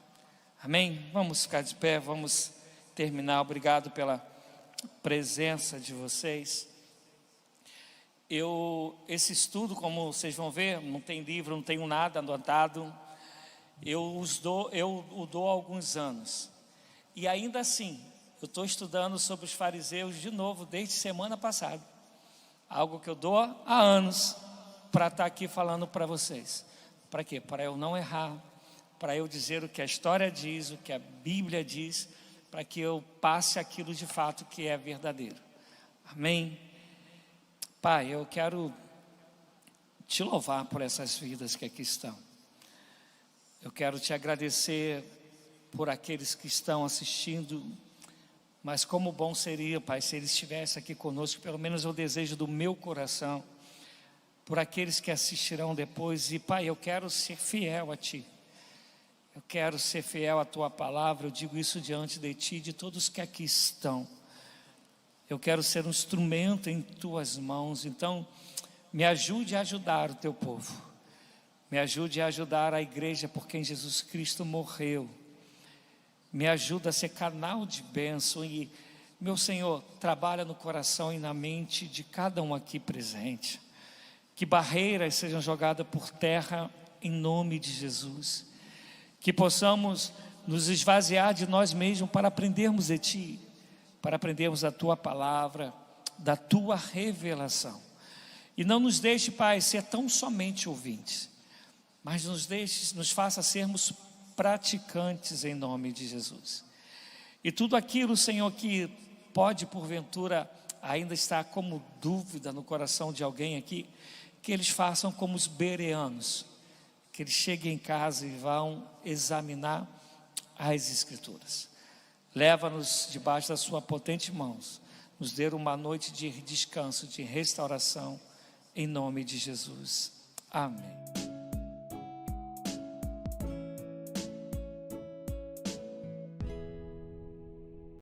Amém? Vamos ficar de pé, vamos terminar. Obrigado pela presença de vocês. Esse estudo, como vocês vão ver, não tem livro, não tenho nada anotado. Eu o dou há alguns anos. E ainda assim, eu estou estudando sobre os fariseus de novo, desde semana passada. Algo que eu dou há anos para estar aqui falando para vocês. Para quê? Para eu não errar, para eu dizer o que a história diz, o que a Bíblia diz, para que eu passe aquilo de fato que é verdadeiro. Amém? Pai, eu quero te louvar por essas vidas que aqui estão. Eu quero te agradecer por aqueles que estão assistindo, mas como bom seria, Pai, se eles estivessem aqui conosco, pelo menos é o desejo do meu coração, por aqueles que assistirão depois. E Pai, eu quero ser fiel a Ti, eu quero ser fiel à Tua palavra. Eu digo isso diante de Ti, de todos que aqui estão. Eu quero ser um instrumento em Tuas mãos. Então me ajude a ajudar o Teu povo, me ajude a ajudar a igreja por quem Jesus Cristo morreu, me ajuda a ser canal de bênção. E meu Senhor, trabalha no coração e na mente de cada um aqui presente, que barreiras sejam jogadas por terra em nome de Jesus, que possamos nos esvaziar de nós mesmos para aprendermos de Ti, para aprendermos a Tua palavra, da Tua revelação. E não nos deixe, Pai, ser tão somente ouvintes, mas nos faça sermos praticantes em nome de Jesus. E tudo aquilo, Senhor, que pode porventura ainda estar como dúvida no coração de alguém aqui, que eles façam como os bereanos, que eles cheguem em casa e vão examinar as Escrituras. Leva-nos debaixo da sua potente mãos, nos dê uma noite de descanso, de restauração, em nome de Jesus. Amém.